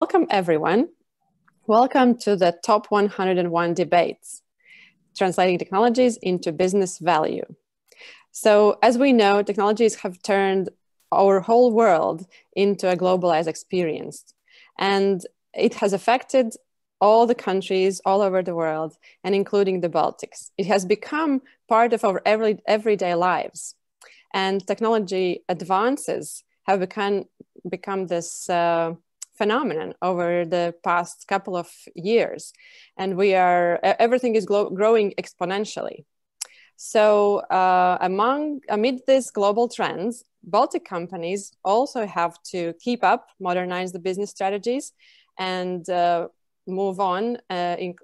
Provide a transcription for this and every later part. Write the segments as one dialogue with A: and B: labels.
A: Welcome, everyone. Welcome to the Top 101 Debates, Translating Technologies into Business Value. So, as we know, technologies have turned our whole world into a globalized experience, and it has affected all the countries all over the world, and including the Baltics. It has become part of our everyday lives, and technology advances have become this phenomenon over the past couple of years, and everything is growing exponentially. So amid these global trends, Baltic companies also have to keep up, modernize the business strategies, and move on,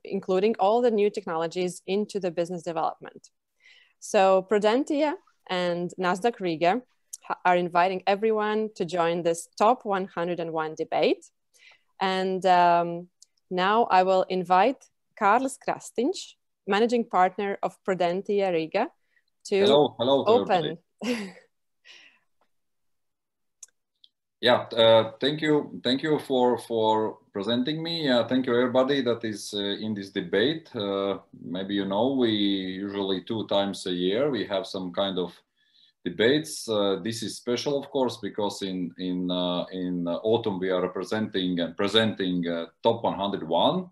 A: including all the new technologies into the business development. So Prudentia and Nasdaq Riga are inviting everyone to join this Top 101 debate. And now I will invite Kārlis Krastiņš, Managing Partner of Prudentia Riga, to
B: hello,
A: open.
B: Thank you for presenting me. Thank you everybody that is in this debate. Maybe you know, we usually 2 times a year we have some kind of debates. This is special, of course, because in autumn we are representing and presenting Top 101.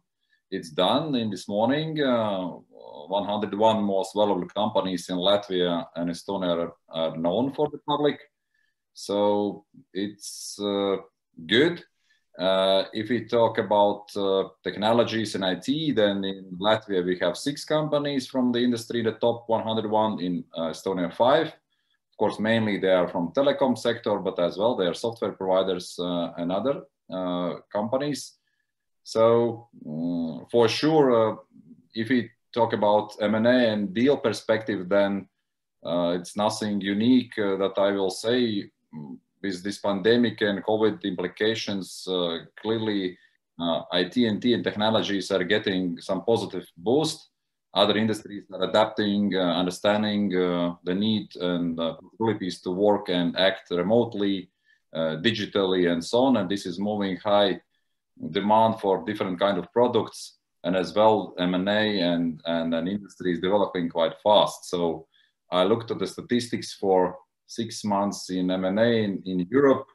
B: It's done in this morning. 101 most valuable companies in Latvia and Estonia are known for the public. So it's good. If we talk about technologies and IT, then in Latvia we have 6 companies from the industry, the Top 101, in Estonia 5. Of course, mainly they are from telecom sector, but as well they are software providers and other companies. So for sure, if we talk about M&A and deal perspective, then it's nothing unique that I will say. With this pandemic and COVID implications, clearly IT and technologies are getting some positive boost. Other industries are adapting, understanding the need and possibilities to work and act remotely, digitally, and so on. And this is moving high demand for different kind of products, and as well M&A and an industry is developing quite fast. So I looked at the statistics for 6 months in M&A in Europe,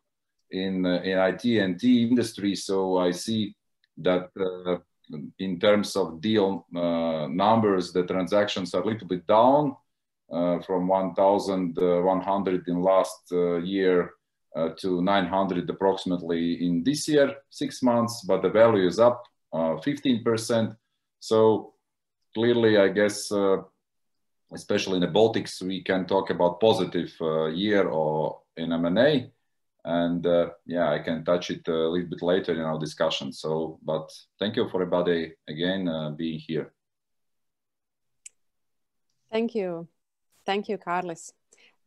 B: in IT and T industry. So I see that in terms of deal numbers, the transactions are a little bit down from 1,100 in last year to 900 approximately in this year, 6 months, but the value is up 15%. So clearly, I guess, especially in the Baltics, we can talk about positive year or in M&A. And I can touch it a little bit later in our discussion. So, but thank you for everybody again being here.
A: Thank you, Kārlis.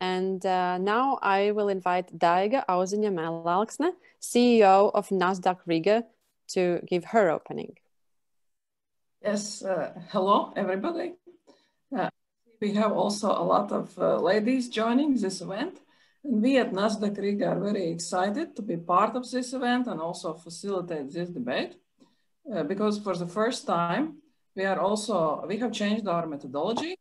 A: And now I will invite Daiga Auziņa-Melalksne, CEO of Nasdaq Riga, to give her opening.
C: Yes, hello everybody. We have also a lot of ladies joining this event. And we at Nasdaq Riga are very excited to be part of this event and also facilitate this debate. Because for the first time, we have changed our methodology.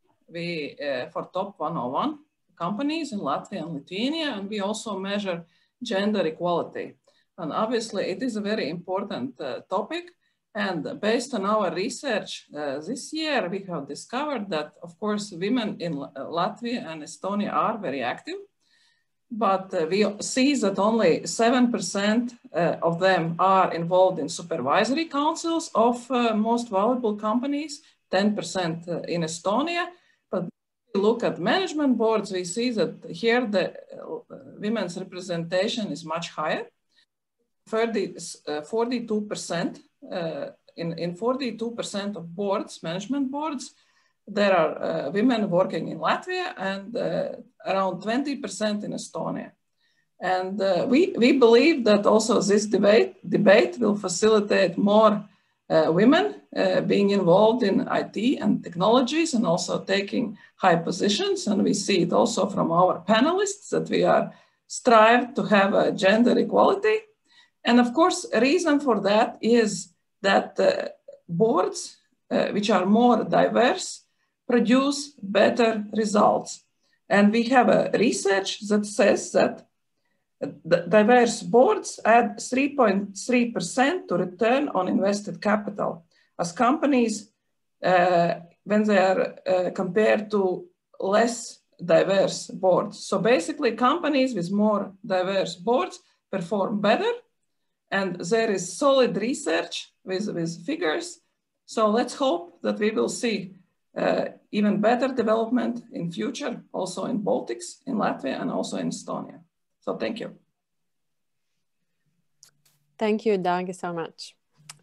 C: For Top 101 companies in Latvia and Lithuania, and we also measure gender equality. And obviously it is a very important topic. And based on our research this year, we have discovered that, of course, women in Latvia and Estonia are very active. But we see that only 7% of them are involved in supervisory councils of most valuable companies, 10% in Estonia. But if we look at management boards, we see that here the women's representation is much higher, 42%. In 42% of boards, management boards, there are women working in Latvia and around 20% in Estonia. And we believe that also this debate will facilitate more women being involved in IT and technologies and also taking high positions. And we see it also from our panelists that we are strive to have a gender equality. And of course, a reason for that is that boards, which are more diverse, produce better results. And we have a research that says that the diverse boards add 3.3% to return on invested capital as companies when they are compared to less diverse boards. So basically companies with more diverse boards perform better, and there is solid research with figures. So let's hope that we will see even better development in future, also in Baltics, in Latvia, and also in Estonia. So thank you.
A: Thank you, Daiga, so much.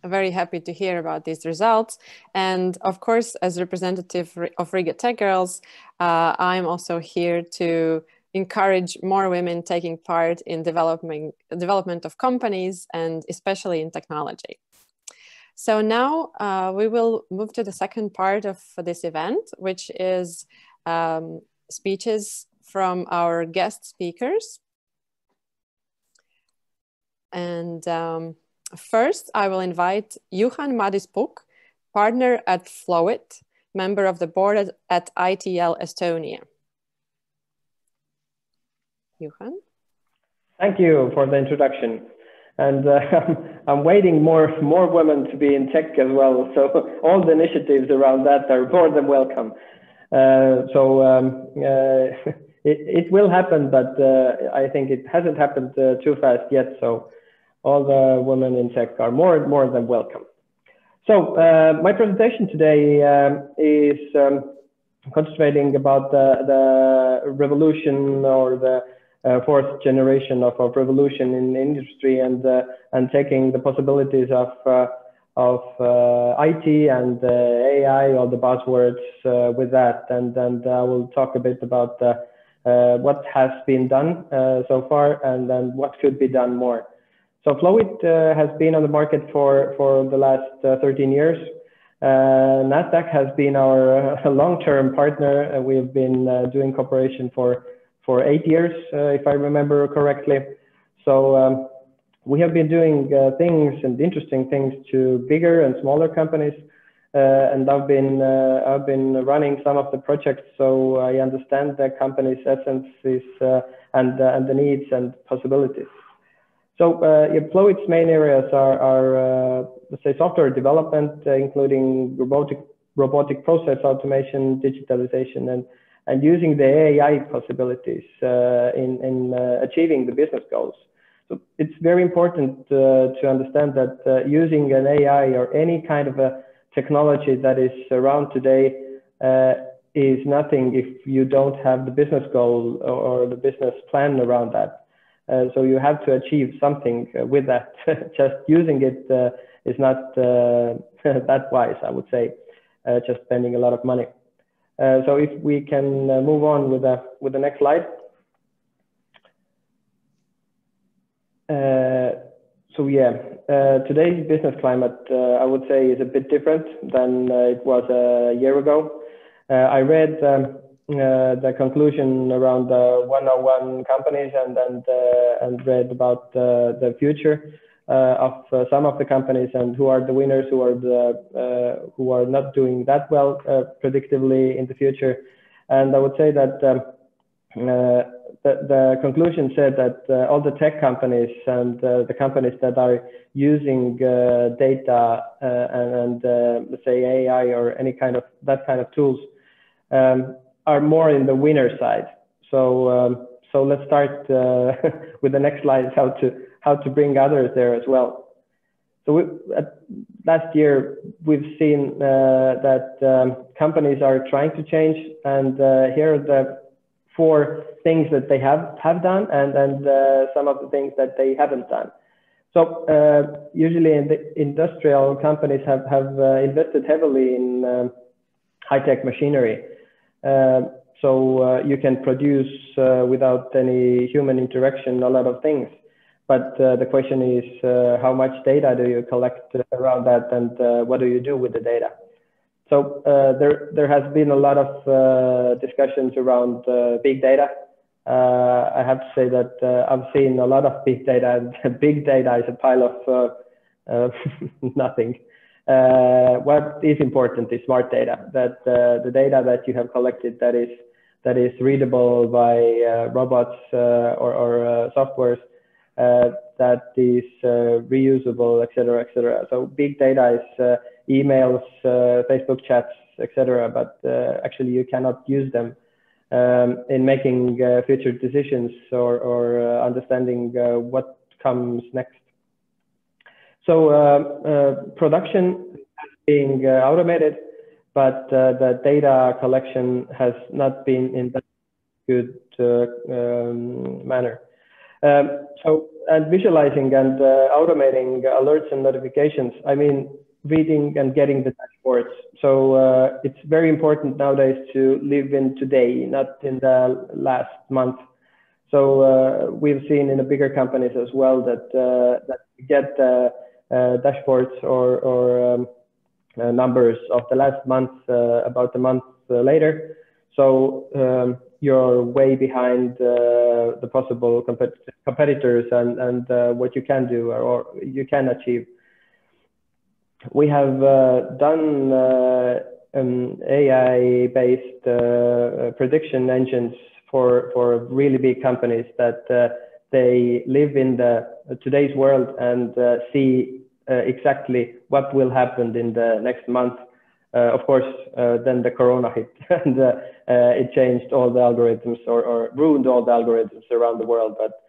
A: I'm very happy to hear about these results. And of course, as representative of Riga Tech Girls, I'm also here to encourage more women taking part in development of companies, and especially in technology. So now we will move to the second part of this event, which is speeches from our guest speakers. And first, I will invite Juhan-Madis Pukk, partner at Flowit, member of the board at ITL Estonia. Juhan?
D: Thank you for the introduction. And I'm waiting more women to be in tech as well. So all the initiatives around that are more than welcome. It will happen, but I think it hasn't happened too fast yet. So all the women in tech are more than welcome. So my presentation today is concentrating about the revolution, or the fourth generation of revolution in the industry, and taking the possibilities of IT and AI, all the buzzwords with that, and I will talk a bit about what has been done so far, and then what could be done more. So Flowit has been on the market for the last 13 years. Nasdaq has been our long-term partner. We've been doing cooperation for 8 years, if I remember correctly. So we have been doing things and interesting things to bigger and smaller companies, and I've been running some of the projects, so I understand the company's essences and the needs and possibilities. So Flowit's main areas are let's say software development, including robotic process automation, digitalization, and using the AI possibilities in achieving the business goals. So it's very important to understand that using an AI or any kind of a technology that is around today is nothing if you don't have the business goal or the business plan around that. So you have to achieve something with that. Just using it is not that wise, I would say, just spending a lot of money. So if we can move on with the next slide. So yeah, today's business climate, I would say, is a bit different than it was a year ago. I read the conclusion around the 101 companies and read about the future of some of the companies, and who are the winners, who are not doing that well predictably in the future. And I would say that the conclusion said that all the tech companies and the companies that are using data and let's say AI or any kind of that kind of tools are more in the winner side. So let's start with the next slide, how to bring others there as well. So last year we've seen that companies are trying to change, and here are the 4 things that they have done, and some of the things that they haven't done. So usually in the industrial companies have invested heavily in high-tech machinery. So you can produce without any human interaction a lot of things. But the question is, how much data do you collect around that, and what do you do with the data? So there has been a lot of discussions around big data, I have to say that I've seen a lot of big data, and big data is a pile of nothing. What is important is smart data, that the data that you have collected that is readable by robots or softwares, that is reusable, etc., etc. So big data is emails, Facebook chats, etc. But actually, you cannot use them in making future decisions or understanding what comes next. So production is being automated, but the data collection has not been in that good manner. And visualizing and automating alerts and notifications, I mean, reading and getting the dashboards. So it's very important nowadays to live in today, not in the last month. So we've seen in the bigger companies as well that you get dashboards or numbers of the last month about a month later. So you're way behind the possible competitors and what you can do or you can achieve. We have done AI-based prediction engines for really big companies that they live in today's world and see exactly what will happen in the next month. Of course, then the corona hit and it changed all the algorithms or ruined all the algorithms around the world. But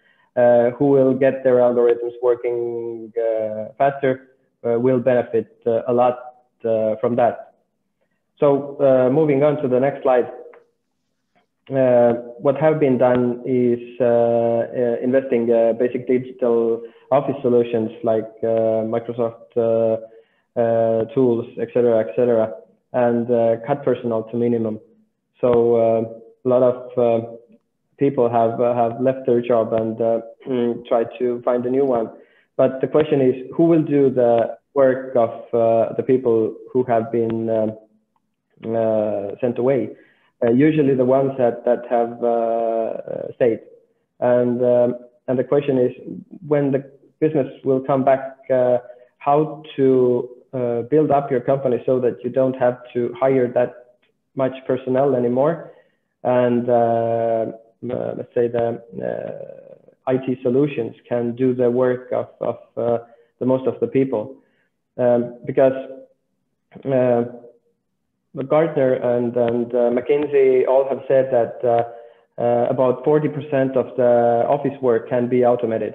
D: who will get their algorithms working faster will benefit a lot from that. So moving on to the next slide. What have been done is investing basic digital office solutions like Microsoft tools, etc., and cut personnel to minimum. So a lot of people have left their job and tried to find a new one. But the question is, who will do the work of the people who have been sent away? Usually the ones that have stayed. And the question is, when the business will come back, how to build up your company so that you don't have to hire that much personnel anymore. And let's say the IT solutions can do the work of the most of the people. Because Gartner and McKinsey all have said that about 40% of the office work can be automated.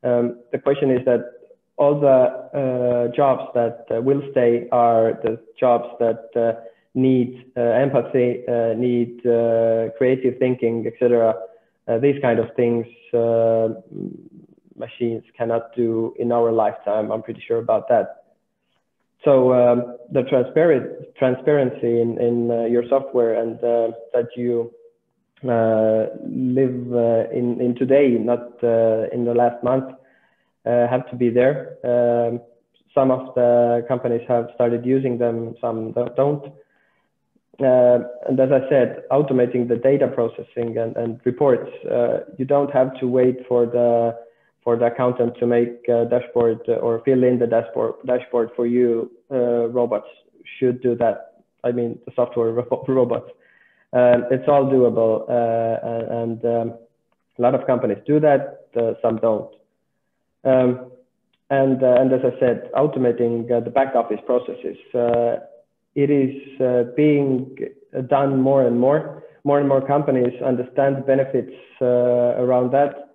D: The question is that all the jobs that will stay are the jobs that need empathy, need creative thinking, etc. These kind of things machines cannot do in our lifetime. I'm pretty sure about that. So the transparency in your software and that you live in today, not in the last month, have to be there. Some of the companies have started using them, some don't. And as I said, automating the data processing and reports, you don't have to wait for the accountant to make a dashboard or fill in the dashboard for you. Robots should do that. I mean, the software robots. It's all doable, and a lot of companies do that. Some don't. And as I said, automating the back office processes. It is being done more and more. More and more companies understand the benefits around that.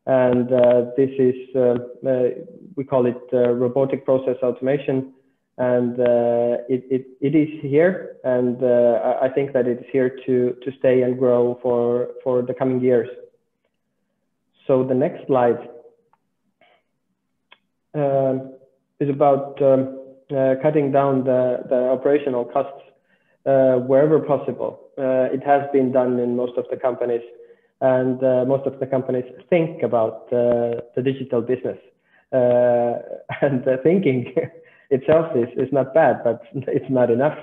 D: And this is, we call it robotic process automation. And it is here. And I think that it's here to stay and grow for the coming years. So the next slide is about cutting down the operational costs wherever possible. It has been done in most of the companies, and most of the companies think about the digital business. And the thinking itself is not bad, but it's not enough.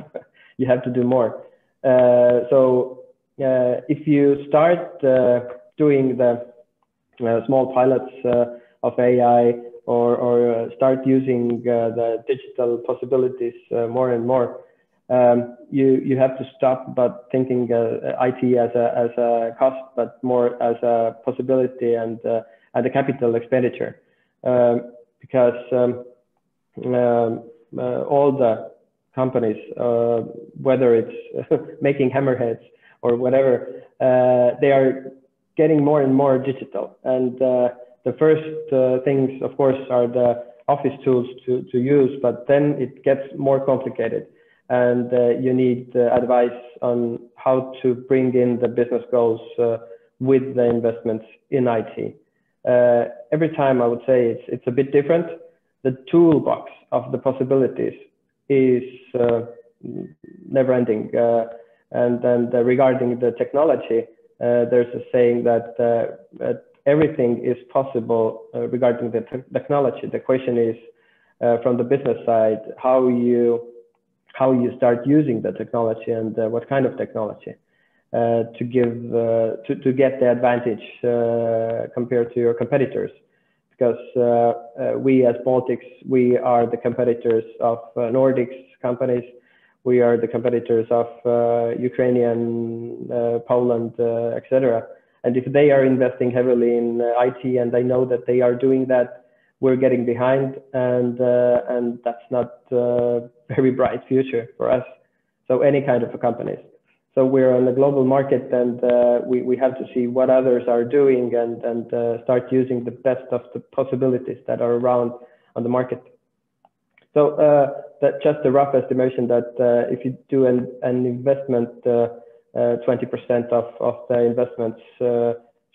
D: You have to do more. So if you start doing the small pilots of AI or start using the digital possibilities more and more, you have to stop about thinking IT as a cost, but more as a possibility and a capital expenditure, because all the companies, whether it's making hammerheads or whatever, they are getting more and more digital. And the first things, of course, are the office tools to use, but then it gets more complicated. And you need advice on how to bring in the business goals with the investments in IT. Every time I would say it's a bit different. The toolbox of the possibilities is never ending. And regarding the technology, there's a saying that everything is possible regarding the technology. The question is from the business side, how you start using the technology and what kind of technology to get the advantage compared to your competitors. Because we as Baltics, we are the competitors of Nordics companies. We are the competitors of Ukrainian, Poland, etc. And if they are investing heavily in IT and I know that they are doing that, we're getting behind, and that's not a very bright future for us. So any kind of companies. So we're on the global market, and we have to see what others are doing and start using the best of the possibilities that are around on the market. So that's just a rough estimation that if you do an investment, 20% of the investments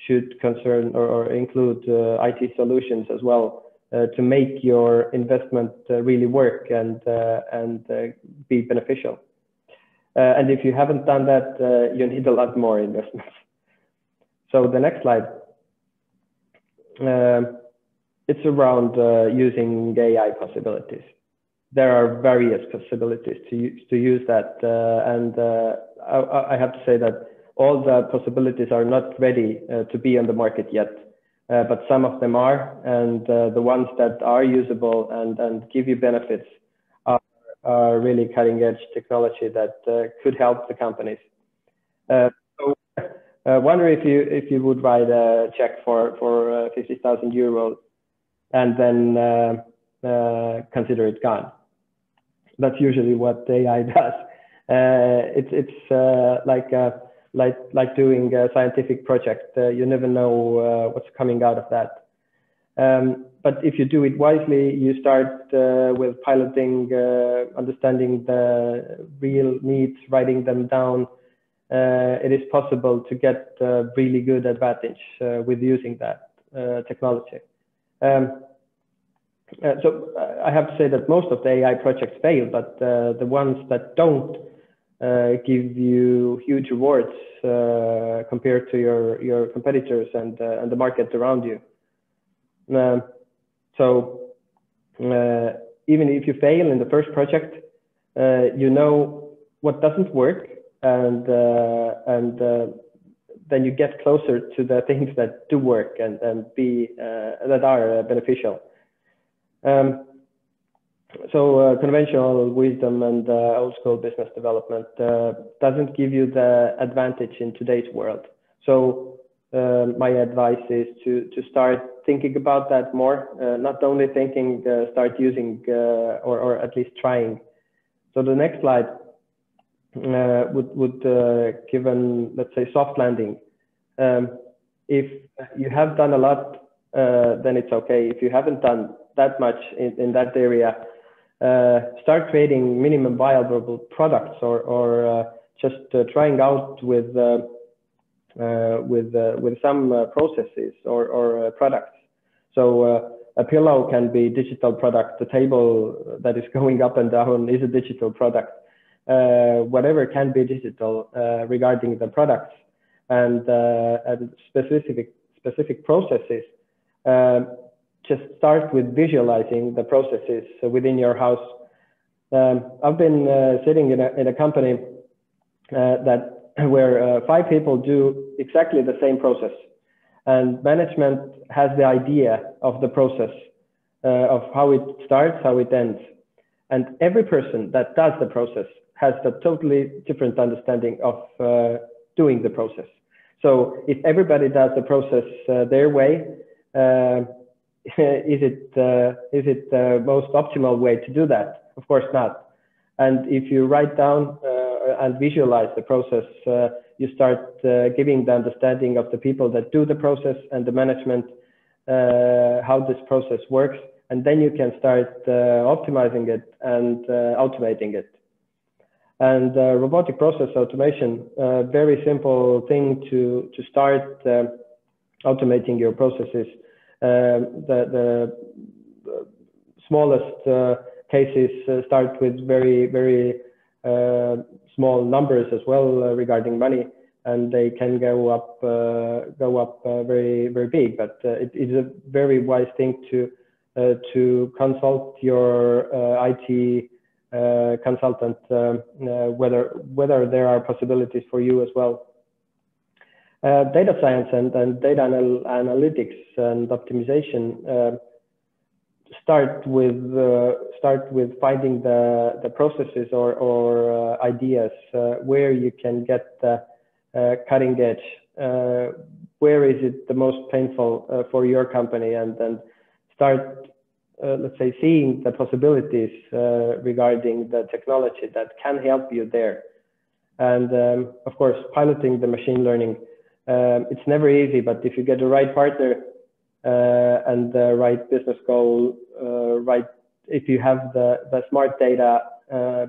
D: should concern or include IT solutions as well to make your investment really work and be beneficial. And if you haven't done that, you need a lot more investments. So the next slide. It's around using AI possibilities. There are various possibilities to use that. And I have to say that all the possibilities are not ready to be on the market yet. But some of them are, and the ones that are usable and give you benefits are really cutting edge technology that could help the companies. So wonder if you would write a check for 50,000 euros and then consider it gone. That's usually what AI does. It's like doing a scientific project. You never know what's coming out of that. But if you do it wisely, you start with piloting, understanding the real needs, writing them down. It is possible to get really good advantage with using that technology. So I have to say that most of the AI projects fail, but the ones that don't give you huge rewards compared to your competitors and the market around you. So even if you fail in the first project, you know what doesn't work, and then you get closer to the things that do work and that are beneficial. So conventional wisdom and old school business development doesn't give you the advantage in today's world. So my advice is to start thinking about that more, not only thinking, start using or at least trying. So the next slide would give an, let's say, soft landing. If you have done a lot, then it's okay. If you haven't done that much in that area, start creating minimum viable products or just trying out with some processes or products. So a pillow can be a digital product. The table that is going up and down is a digital product. Whatever can be digital regarding the products and specific processes. Just start with visualizing the processes within your house. I've been sitting in a company that where 5 people do exactly the same process, and management has the idea of the process, of how it starts, how it ends. And every person that does the process has a totally different understanding of doing the process. So if everybody does the process their way, is it the most optimal way to do that? Of course not. And if you write down and visualize the process, you start giving the understanding of the people that do the process and the management, how this process works. And then you can start optimizing it and automating it. And robotic process automation, very simple thing to start automating your processes. The smallest cases start with very small numbers as well regarding money, and they can go up very big. But it is a very wise thing to consult your IT consultant whether there are possibilities for you as well. Data science and data analytics and optimization start with finding the processes or ideas where you can get the cutting edge, where is it the most painful for your company, and then start let's say seeing the possibilities regarding the technology that can help you there. And of course, piloting the machine learning. It's never easy, but if you get the right partner and the right business goal, if you have the smart data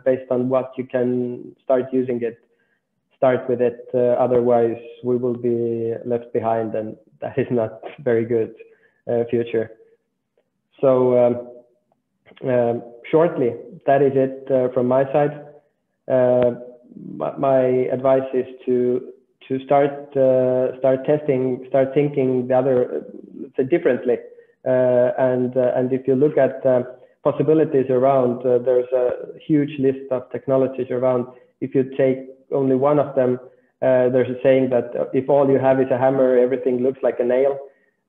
D: based on what you can start using it, start with it. Otherwise, we will be left behind, and that is not very good future. So shortly, that is it from my side. My advice is to start testing, start thinking the other differently, and if you look at possibilities around, there's a huge list of technologies around. If you take only one of them, there's a saying that if all you have is a hammer, everything looks like a nail.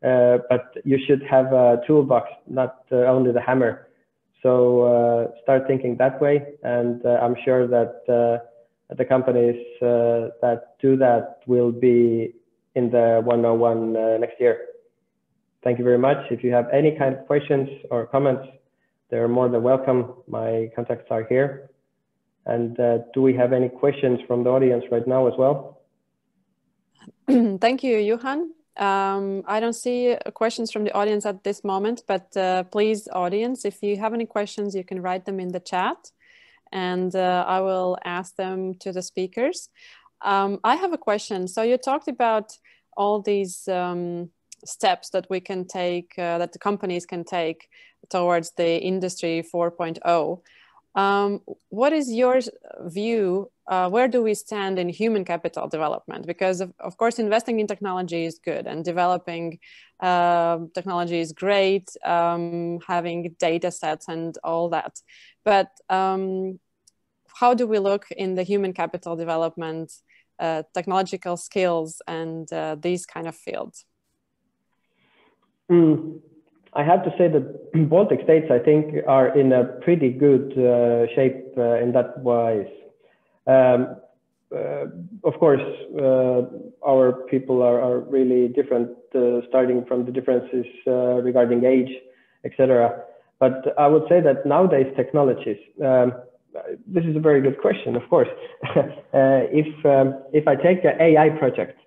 D: But you should have a toolbox, not only the hammer. So start thinking that way, and I'm sure that the companies that do that will be in the 101 next year. Thank you very much. If you have any kind of questions or comments, they're more than welcome. My contacts are here. And do we have any questions from the audience right now as well?
A: Thank you, Juhan. I don't see questions from the audience at this moment, but please, audience, if you have any questions, you can write them in the chat, and I will ask them to the speakers. I have a question. So you talked about all these steps that we can take, that the companies can take towards the Industry 4.0. What is your view? Where do we stand in human capital development? Because of course, investing in technology is good, and developing technology is great, having data sets and all that. But how do we look in the human capital development, technological skills, and these kind of fields?
D: I have to say that Baltic states, I think, are in a pretty good shape in that wise. Of course, our people are really different, starting from the differences regarding age, etc. But I would say that nowadays technologies, this is a very good question, of course. If I take an AI project,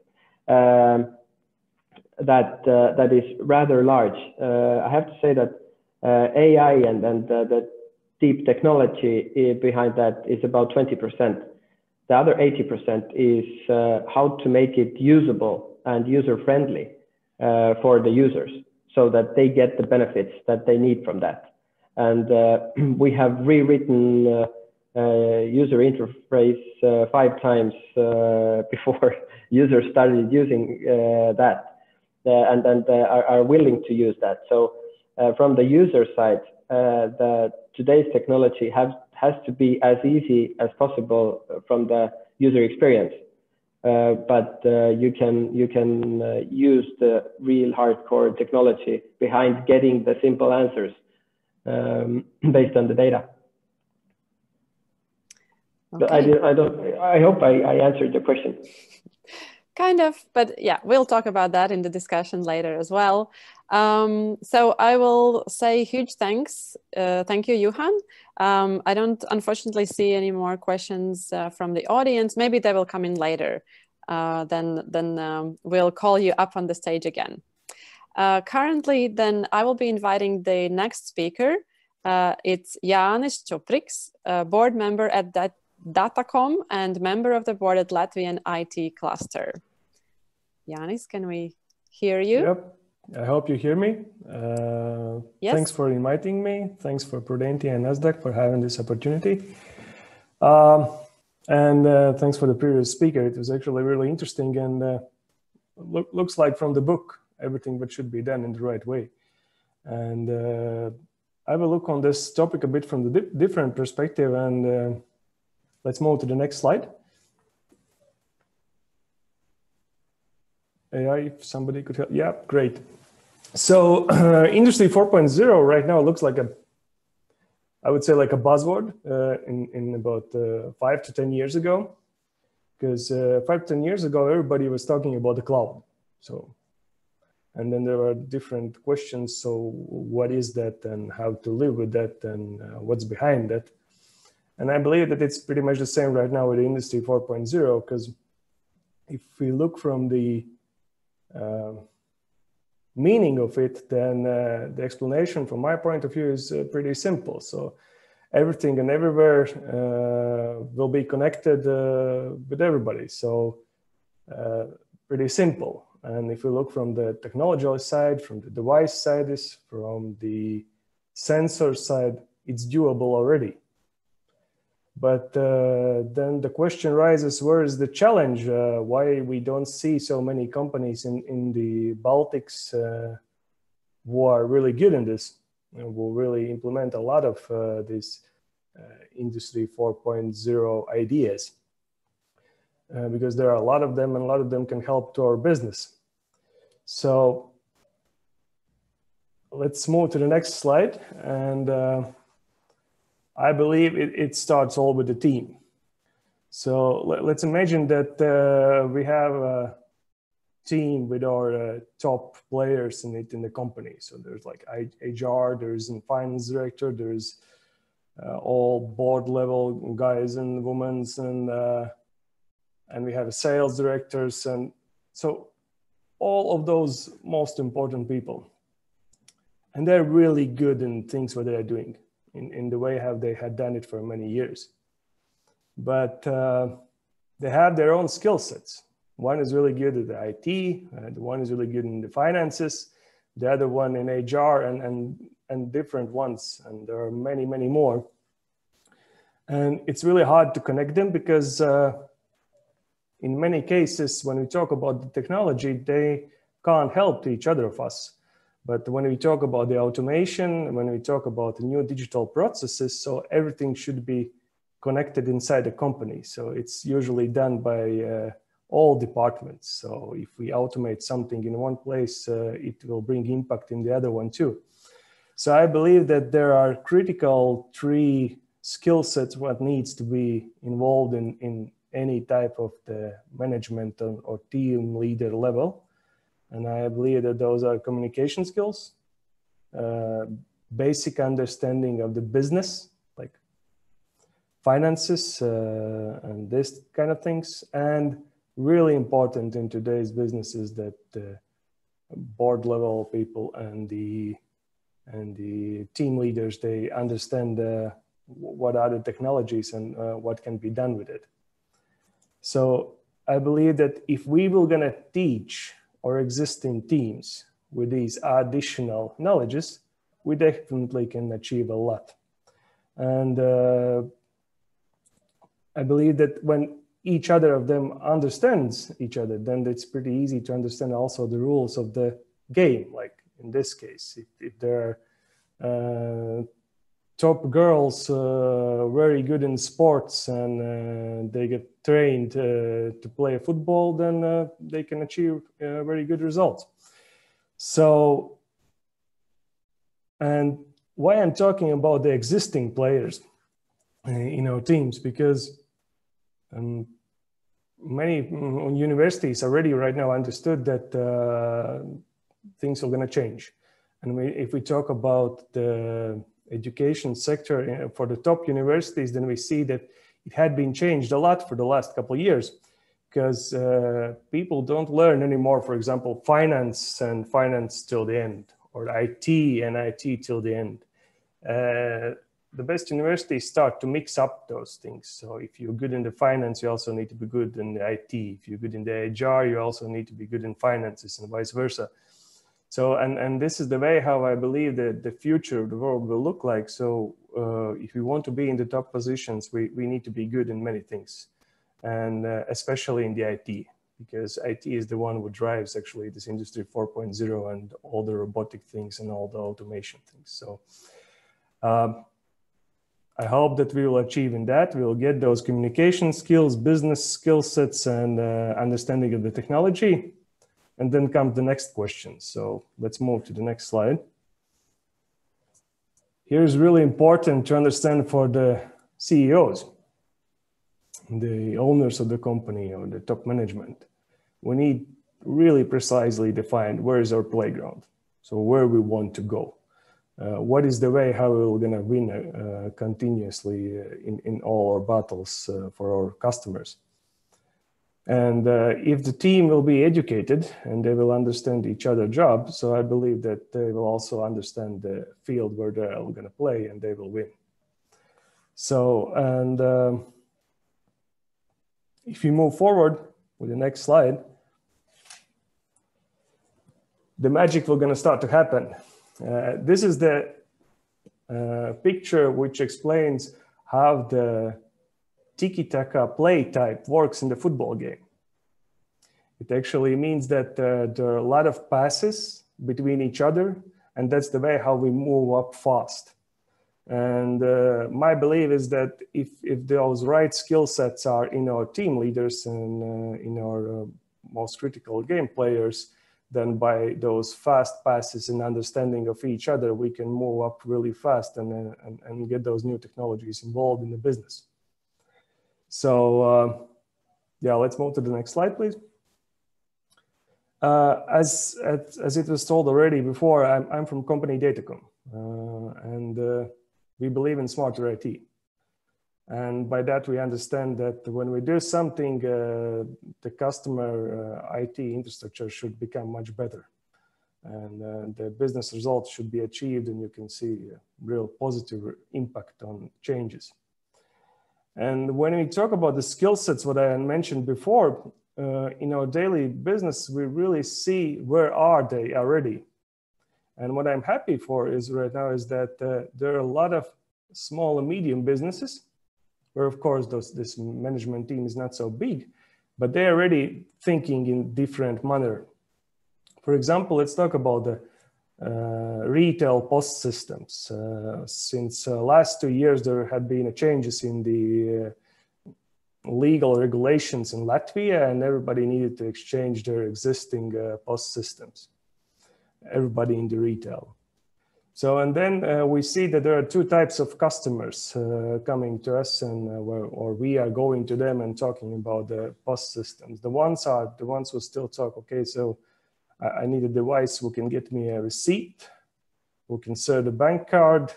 D: that is rather large. I have to say that AI and the deep technology behind that is about 20%. The other 80% is how to make it usable and user-friendly for the users, so that they get the benefits that they need from that. And we have rewritten user interface 5 times before users started using that. And are willing to use that. So from the user side, today's technology has to be as easy as possible from the user experience. but you can use the real hardcore technology behind getting the simple answers based on the data.
A: Okay.
D: I hope I answered the question.
A: Kind of, but yeah, we'll talk about that in the discussion later as well. So I will say huge thanks. Thank you, Juhan. I don't unfortunately see any more questions from the audience. Maybe they will come in later. Then we'll call you up on the stage again. Currently, then I will be inviting the next speaker. It's Jānis Čupriks, board member at Datakom and member of the board at Latvian IT cluster. Jānis, can we hear you?
E: Yep, I hope you hear me.
A: Yes.
E: Thanks for inviting me. Thanks for Prudentia and Nasdaq for having this opportunity. And thanks for the previous speaker. It was actually really interesting and looks like from the book, everything that should be done in the right way. And I will look on this topic a bit from the different perspective and let's move to the next slide. AI, if somebody could help. Yeah, great. So Industry 4.0 right now looks like I would say like a buzzword in about 5 to 10 years ago. Because 5 to 10 years ago, everybody was talking about the cloud. So, and then there were different questions. So what is that and how to live with that and what's behind that? And I believe that it's pretty much the same right now with Industry 4.0, because if we look from the meaning of it, then the explanation from my point of view is pretty simple. So everything and everywhere will be connected with everybody. So pretty simple. And if we look from the technological side, from the device side, from the sensor side, it's doable already. But then the question rises, where is the challenge? Why we don't see so many companies in the Baltics who are really good in this, and will really implement a lot of these Industry 4.0 ideas? Because there are a lot of them and a lot of them can help to our business. So let's move to the next slide. And I believe it starts all with the team. So let's imagine that we have a team with our top players in the company. So there's like HR, there's a finance director, there's all board level guys and women, and we have sales directors, and so all of those most important people, and they're really good in things what they're doing. In the way how they had done it for many years. But they have their own skill sets. One is really good at the IT, the one is really good in the finances, the other one in HR and different ones. And there are many, many more. And it's really hard to connect them because in many cases, when we talk about the technology, they can't help each other of us. But when we talk about the automation, when we talk about the new digital processes, so everything should be connected inside the company. So it's usually done by all departments. So if we automate something in one place, it will bring impact in the other one too. So I believe that there are critical 3 skill sets what needs to be involved in any type of the management or team leader level. And I believe that those are communication skills, basic understanding of the business, like finances and this kind of things. And really important in today's business is that the board level people and the team leaders, they understand what are the technologies and what can be done with it. So I believe that if we will gonna teach our existing teams with these additional knowledges, we definitely can achieve a lot. And I believe that when each other of them understands each other, then it's pretty easy to understand also the rules of the game. Like in this case, if there are top girls very good in sports and they get trained to play football, then they can achieve very good results. So, and why I'm talking about the existing players in our teams, because many universities already right now understood that things are going to change. And if we talk about the education sector for the top universities, then we see that it had been changed a lot for the last couple of years, because people don't learn anymore, for example, finance and finance till the end, or IT and IT till the end. The best universities start to mix up those things. So if you're good in the finance, you also need to be good in the IT. If you're good in the HR, you also need to be good in finances, and vice versa. So, and this is the way how I believe that the future of the world will look like. So if we want to be in the top positions, we need to be good in many things, and especially in the IT, because IT is the one who drives actually this industry 4.0 and all the robotic things and all the automation things. So I hope that we will achieve in that. We will get those communication skills, business skill sets, and understanding of the technology. And then comes the next question. So let's move to the next slide. Here's really important to understand for the CEOs, the owners of the company or the top management. We need really precisely defined where is our playground. So where we want to go. What is the way how we're going to win continuously in all our battles for our customers. And if the team will be educated and they will understand each other's job, so I believe that they will also understand the field where they're all going to play and they will win. So, and if you move forward with the next slide, the magic will going to start to happen. This is the picture which explains how the tiki-taka play type works in the football game. It actually means that there are a lot of passes between each other, and that's the way how we move up fast. And my belief is that if those right skill sets are in our team leaders and in our most critical game players, then by those fast passes and understanding of each other, we can move up really fast and get those new technologies involved in the business. So yeah, let's move to the next slide, please. As it was told already before, I'm from company Datakom, and we believe in smarter IT. And by that, we understand that when we do something, the customer IT infrastructure should become much better. And the business results should be achieved, and you can see a real positive impact on changes. And when we talk about the skill sets, what I mentioned before, in our daily business, we really see where are they already. And what I'm happy for is right now is that there are a lot of small and medium businesses where, of course, this management team is not so big, but they're already thinking in different manner. For example, let's talk about the retail POS systems. Since last 2 years, there had been changes in the legal regulations in Latvia, and everybody needed to exchange their existing POS systems, everybody in the retail. So, and then we see that there are two types of customers coming to us, and or we are going to them and talking about the POS systems. The ones are the ones who still talk, okay, so I need a device who can get me a receipt, who can serve the bank card,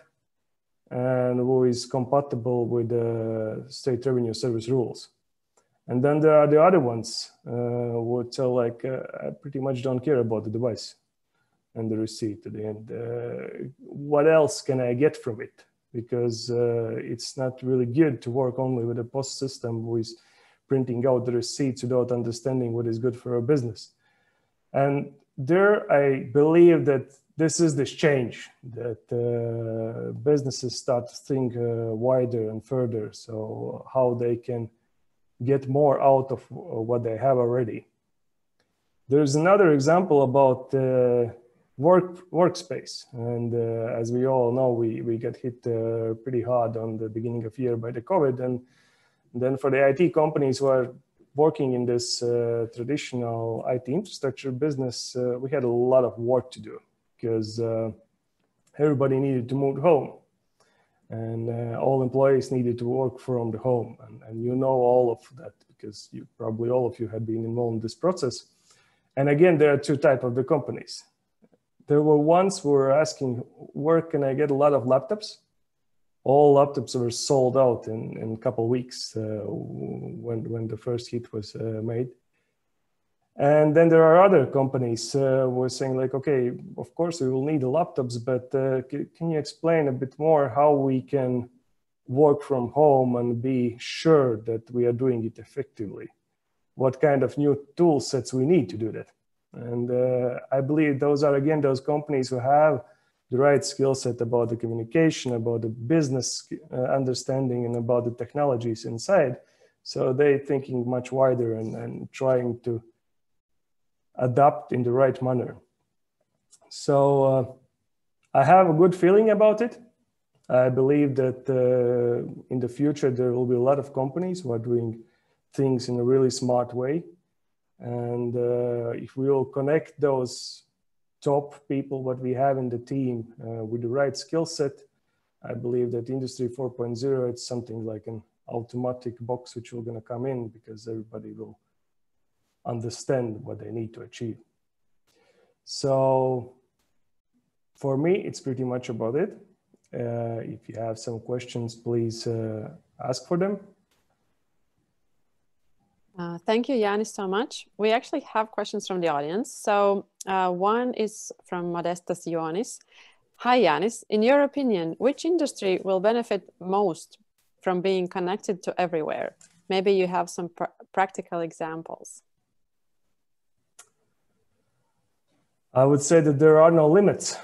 E: and who is compatible with the state revenue service rules. And then there are the other ones who tell like, I pretty much don't care about the device and the receipt at the end. What else can I get from it? Because it's not really good to work only with a POS system who is printing out the receipts without understanding what is good for our business. And there, I believe that this is this change, that businesses start to think wider and further, so how they can get more out of what they have already. There's another example about workspace. And as we all know, we got hit pretty hard on the beginning of year by the COVID. And then for the IT companies who are working in this traditional IT infrastructure business, we had a lot of work to do because everybody needed to move home. And all employees needed to work from the home. And you know all of that because probably all of you have been involved in this process. And again, there are two types of the companies. There were ones who were asking, where can I get a lot of laptops? All laptops were sold out in a couple of weeks when the first hit was made. And then there are other companies who were saying like, okay, of course we will need the laptops, but can you explain a bit more how we can work from home and be sure that we are doing it effectively? What kind of new tool sets we need to do that? And I believe those are, again, those companies who have the right skill set about the communication, about the business understanding, and about the technologies inside. So they're thinking much wider and trying to adapt in the right manner. So I have a good feeling about it. I believe that in the future, there will be a lot of companies who are doing things in a really smart way. And if we will connect those top people, what we have in the team with the right skill set, I believe that Industry 4.0, it's something like an automatic box which will going to come in because everybody will understand what they need to achieve. So for me, it's pretty much about it. If you have some questions, please ask for them.
A: Thank you, Jānis, so much. We actually have questions from the audience. So one is from Modestas Jānis. Hi, Jānis. In your opinion, which industry will benefit most from being connected to everywhere? Maybe you have some practical examples.
E: I would say that there are no limits.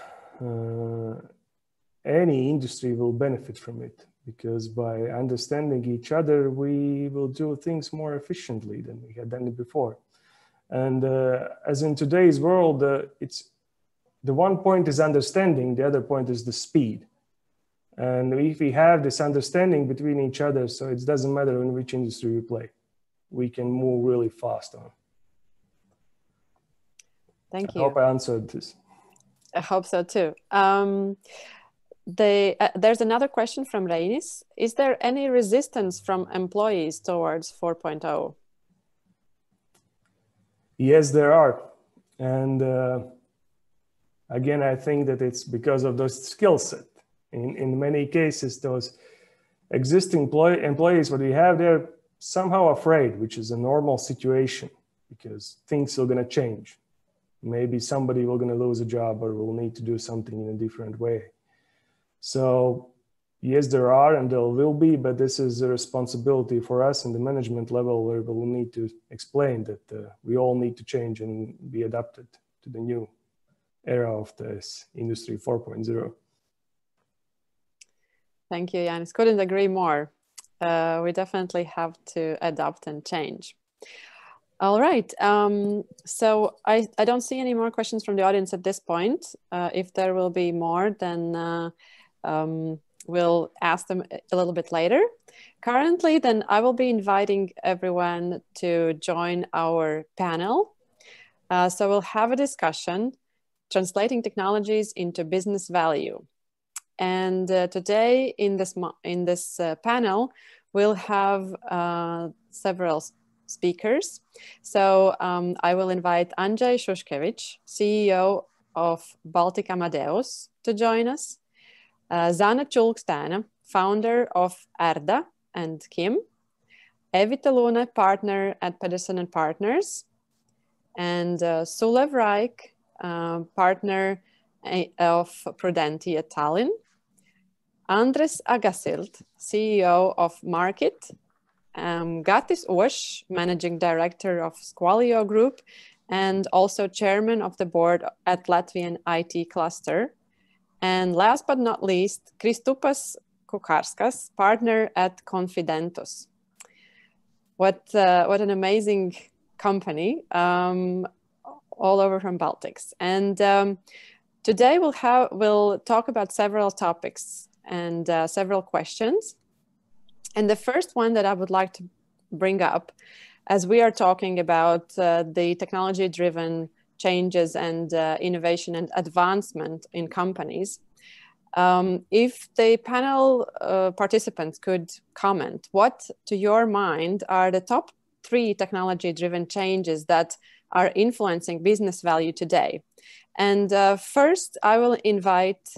E: Any industry will benefit from it, because by understanding each other, we will do things more efficiently than we had done it before. And as in today's world, it's the one point is understanding, the other point is the speed. And if we have this understanding between each other, so it doesn't matter in which industry we play, we can move really fast on.
A: Thank you.
E: I hope I answered this.
A: I hope so too. There's another question from Jānis. Is there any resistance from employees towards 4.0?
E: Yes, there are. And again, I think that it's because of those skill set. In many cases, those existing employees, what we have, they're somehow afraid, which is a normal situation because things are going to change. Maybe somebody will going to lose a job or will need to do something in a different way. So yes, there are and there will be, but this is a responsibility for us in the management level where we will need to explain that we all need to change and be adapted to the new era of this Industry 4.0.
A: Thank you, Jānis. Couldn't agree more. We definitely have to adapt and change. All right. So I don't see any more questions from the audience at this point. If there will be more, then we'll ask them a little bit later. Currently, then I will be inviting everyone to join our panel. So we'll have a discussion, translating technologies into business value. And today in this panel, we'll have several speakers. So I will invite Andžej Šuškevič, CEO of Baltic Amadeus, to join us. Zana Čulkstēna, founder of Erda and Kim. Evita Lune, partner at Pedersen & Partners. And Sulev Raik, partner of Prudentia Tallinn. Andres Agasilt, CEO of Market. Gatis Oš, managing director of Squalio Group, and also chairman of the board at Latvian IT cluster. And last but not least, Kristupas Kukarskas, partner at Confidentus. What an amazing company, all over from Baltics. And Today we'll talk about several topics and several questions. And the first one that I would like to bring up, as we are talking about the technology-driven changes and innovation and advancement in companies, if the panel participants could comment, what to your mind are the top 3 technology-driven changes that are influencing business value today? And first, I will invite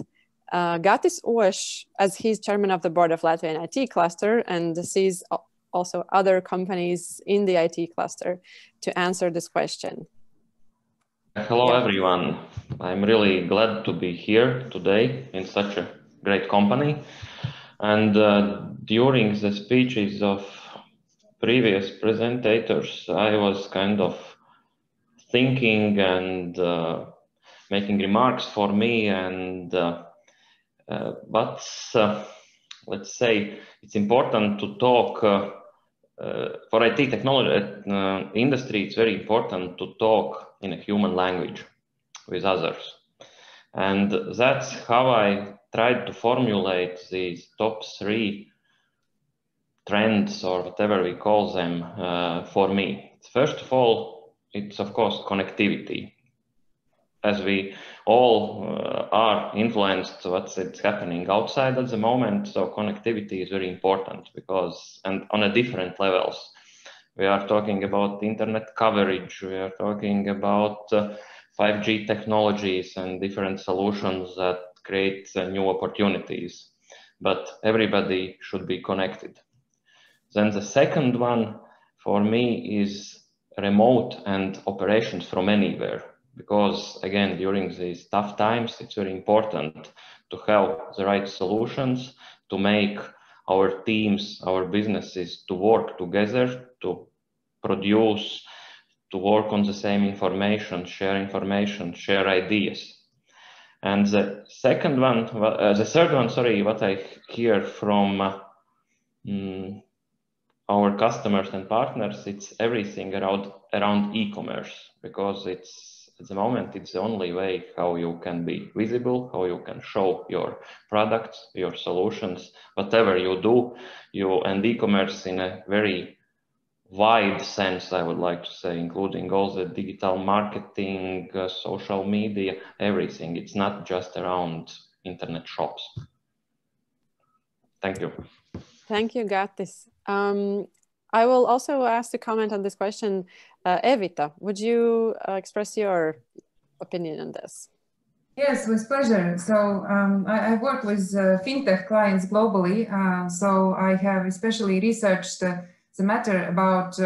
A: Gatis Oš, as he's chairman of the board of Latvian IT cluster and sees also other companies in the IT cluster, to answer this question.
F: Hello, everyone. I'm really glad to be here today in such a great company. And during the speeches of previous presentators, I was kind of thinking and making remarks for me. And let's say it's important to talk for IT technology industry. It's very important to talk in a human language with others. And that's how I tried to formulate these top 3 trends, or whatever we call them, for me. First of all, it's of course connectivity. As we all are influenced what's happening outside at the moment, so connectivity is very important, because, and on a different levels. We are talking about internet coverage, we are talking about 5G technologies and different solutions that create new opportunities. But everybody should be connected. Then the second one for me is remote and operations from anywhere. Because again, during these tough times, it's very important to have the right solutions to make our teams, our businesses to work together, to produce, to work on the same information, share ideas. And the third one, sorry, what I hear from our customers and partners, it's everything around e-commerce, because at the moment, it's the only way how you can be visible, how you can show your products, your solutions, whatever you do, and e-commerce in a very wide sense, I would like to say, including all the digital marketing, social media, everything. It's not just around internet shops. Thank you.
A: Thank you, Gatis. I will also ask to comment on this question. Evita, would you express your opinion on this?
G: Yes, with pleasure. So I work with fintech clients globally. So I have especially researched the matter about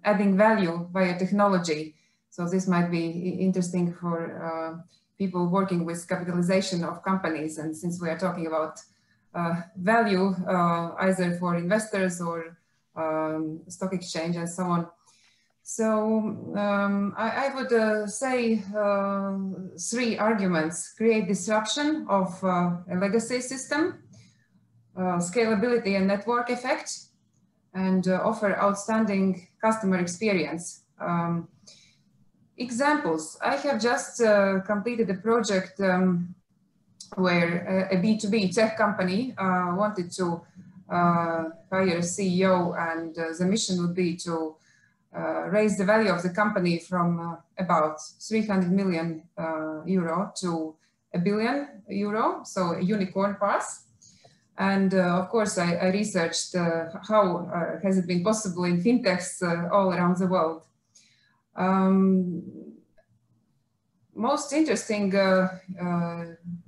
G: adding value via technology. So this might be interesting for people working with capitalization of companies. And since we are talking about value, either for investors or stock exchange and so on. So I would say 3 arguments: create disruption of a legacy system, scalability and network effect, and offer outstanding customer experience. Examples: I have just completed a project where a B2B tech company wanted to hire a CEO, and the mission would be to raise the value of the company from about 300 million euro to €1 billion, so a unicorn path. And of course, I researched how has it been possible in fintechs all around the world. Most interesting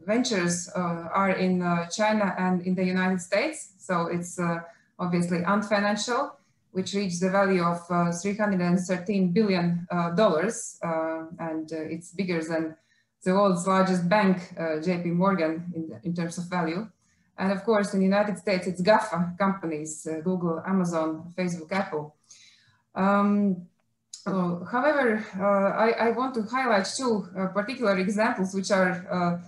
G: ventures are in China and in the United States. So it's obviously unfinancial, which reached the value of $313 billion, and it's bigger than the world's largest bank, JP Morgan, in terms of value. And of course, in the United States, it's GAFA companies, Google, Amazon, Facebook, Apple. However, I want to highlight 2 particular examples, which are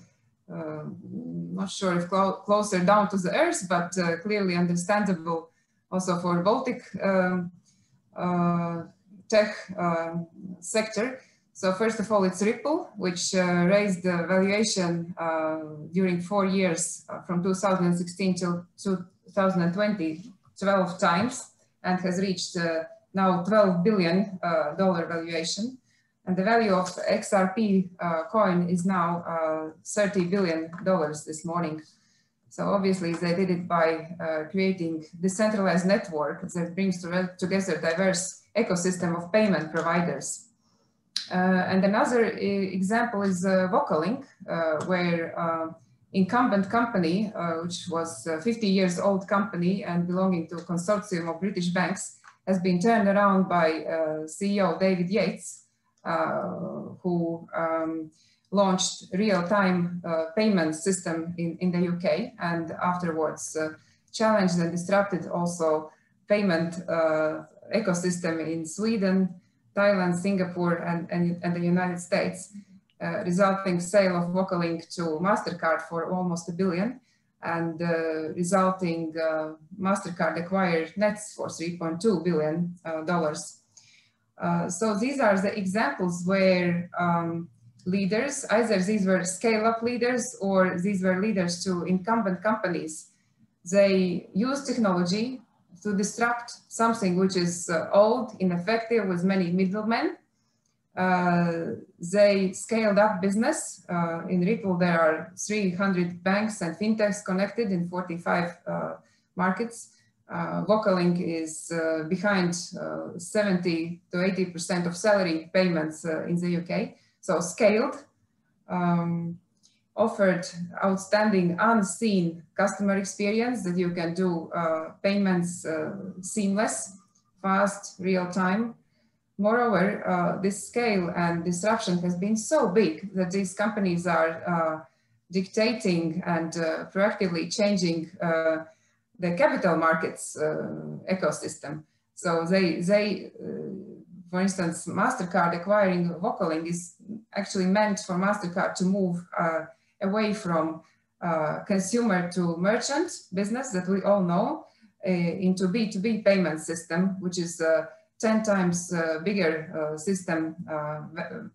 G: not sure if closer down to the earth, but clearly understandable also for Baltic tech sector. So first of all, it's Ripple, which raised the valuation during 4 years from 2016 till 2020, 12 times, and has reached now $12 billion valuation. And the value of XRP coin is now $30 billion this morning. So obviously they did it by creating decentralized network that brings together diverse ecosystem of payment providers. And another example is Vocalink, where incumbent company, which was a 50 years old company and belonging to a consortium of British banks, has been turned around by CEO David Yates, who launched real-time payment system in the UK, and afterwards challenged and disrupted also payment ecosystem in Sweden, Thailand, Singapore, and the United States, resulting sale of Vocalink to MasterCard for almost $1 billion, and resulting MasterCard acquired Nets for $3.2 billion. So these are the examples where leaders, either these were scale-up leaders or these were leaders to incumbent companies, they use technology to disrupt something which is old, ineffective, with many middlemen. They scaled up business. In Ripple, there are 300 banks and fintechs connected in 45 markets. Vocalink is behind 70 to 80% of salary payments in the UK. So scaled, offered outstanding unseen customer experience that you can do payments seamless, fast, real time. Moreover, this scale and disruption has been so big that these companies are dictating and proactively changing the capital markets ecosystem. So they for instance, MasterCard acquiring Vocalink is actually meant for MasterCard to move away from consumer to merchant business that we all know into B2B payment system, which is 10 times bigger system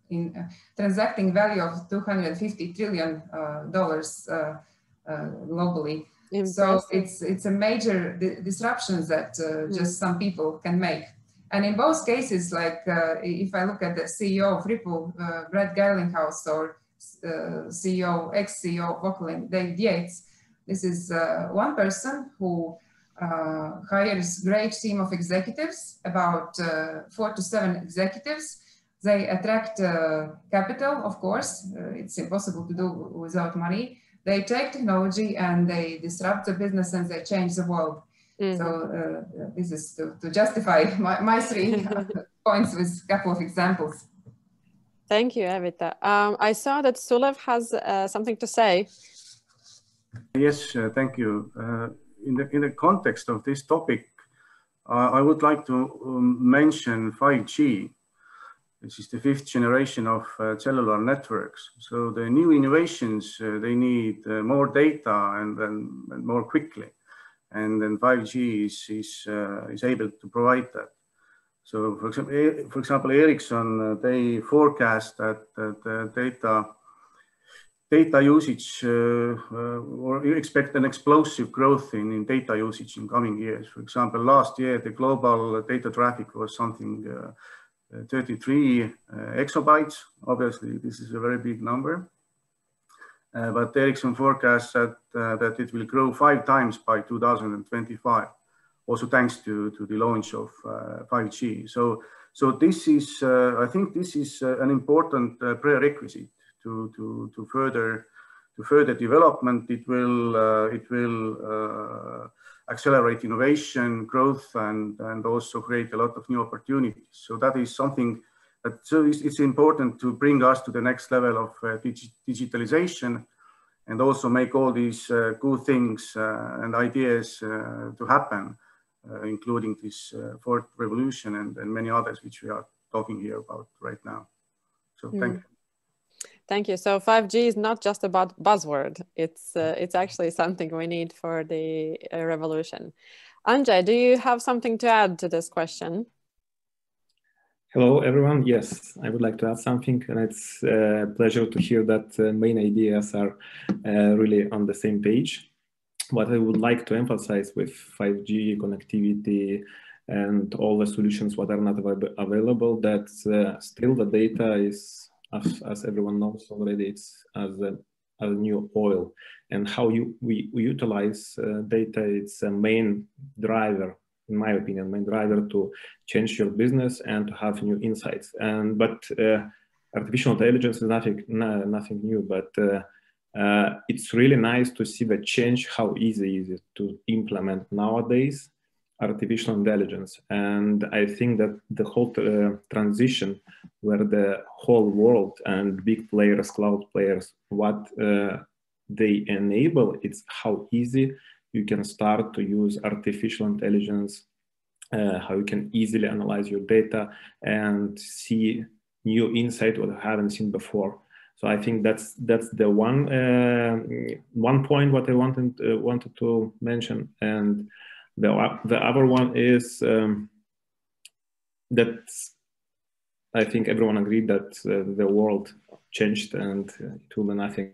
G: in transacting value of $250 trillion globally. So it's a major disruption that just some people can make. And in both cases, like if I look at the CEO of Ripple, Brad Garlinghouse, or CEO, ex-CEO of Vocalink, David Yates, this is one person who hires great team of executives, about 4 to 7 executives. They attract capital, of course. It's impossible to do without money. They take technology and they disrupt the business and they change the world. So this is to justify my 3 points with a couple of examples.
A: Thank you, Evita. I saw that Sulev has something to say.
H: Yes, thank you. In the context of this topic, I would like to mention 5G. This is the 5th generation of cellular networks. So the new innovations, they need more data and more quickly. And then 5G is able to provide that. So for example, Ericsson, they forecast that data usage, or you expect an explosive growth in data usage in coming years. For example, last year, the global data traffic was something 33 exabytes. Obviously, this is a very big number. But Ericsson forecasts that it will grow 5 times by 2025, also thanks to the launch of 5G. So this is, I think this is an important prerequisite to further development. It will accelerate innovation, growth, and also create a lot of new opportunities. So that is something that it's important to bring us to the next level of digitalization, and also make all these good things and ideas to happen, including this fourth revolution and many others which we are talking here about right now. So thank you.
A: Thank you. So 5G is not just about buzzword. It's actually something we need for the revolution. Andžej, do you have something to add to this question?
I: Hello, everyone. Yes, I would like to add something, and it's a pleasure to hear that main ideas are really on the same page. What I would like to emphasize with 5G connectivity and all the solutions what are not available, that still the data is, as everyone knows already, it's as a new oil. And how we utilize data, it's a main driver, in my opinion, main driver to change your business and to have new insights. But artificial intelligence is nothing new, but it's really nice to see the change, how easy is it to implement nowadays artificial intelligence. And I think that the whole transition where the whole world and big players, cloud players, what they enable, it's how easy you can start to use artificial intelligence, how you can easily analyze your data and see new insight what I haven't seen before. So I think that's the one point what I wanted to mention. And the other one is that I think everyone agreed that the world changed and it will be nothing.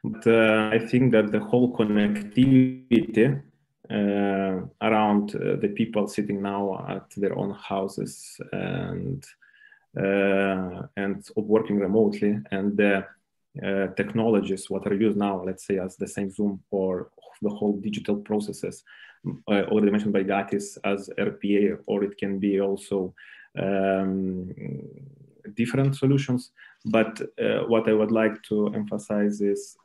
I: But I think that the whole connectivity around the people sitting now at their own houses and working remotely, and the technologies what are used now, let's say as the same Zoom or the whole digital processes already mentioned by Gatis as RPA, or it can be also different solutions. But what I would like to emphasize is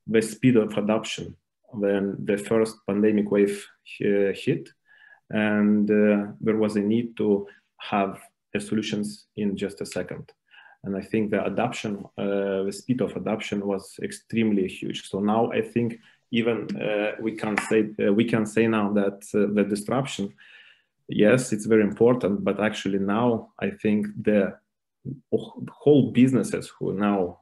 I: the speed of adoption when the first pandemic wave hit, and there was a need to have solutions in just a second. And I think the adoption, the speed of adoption was extremely huge. So now I think even we can say now that the disruption, yes, it's very important, but actually now I think the whole businesses who now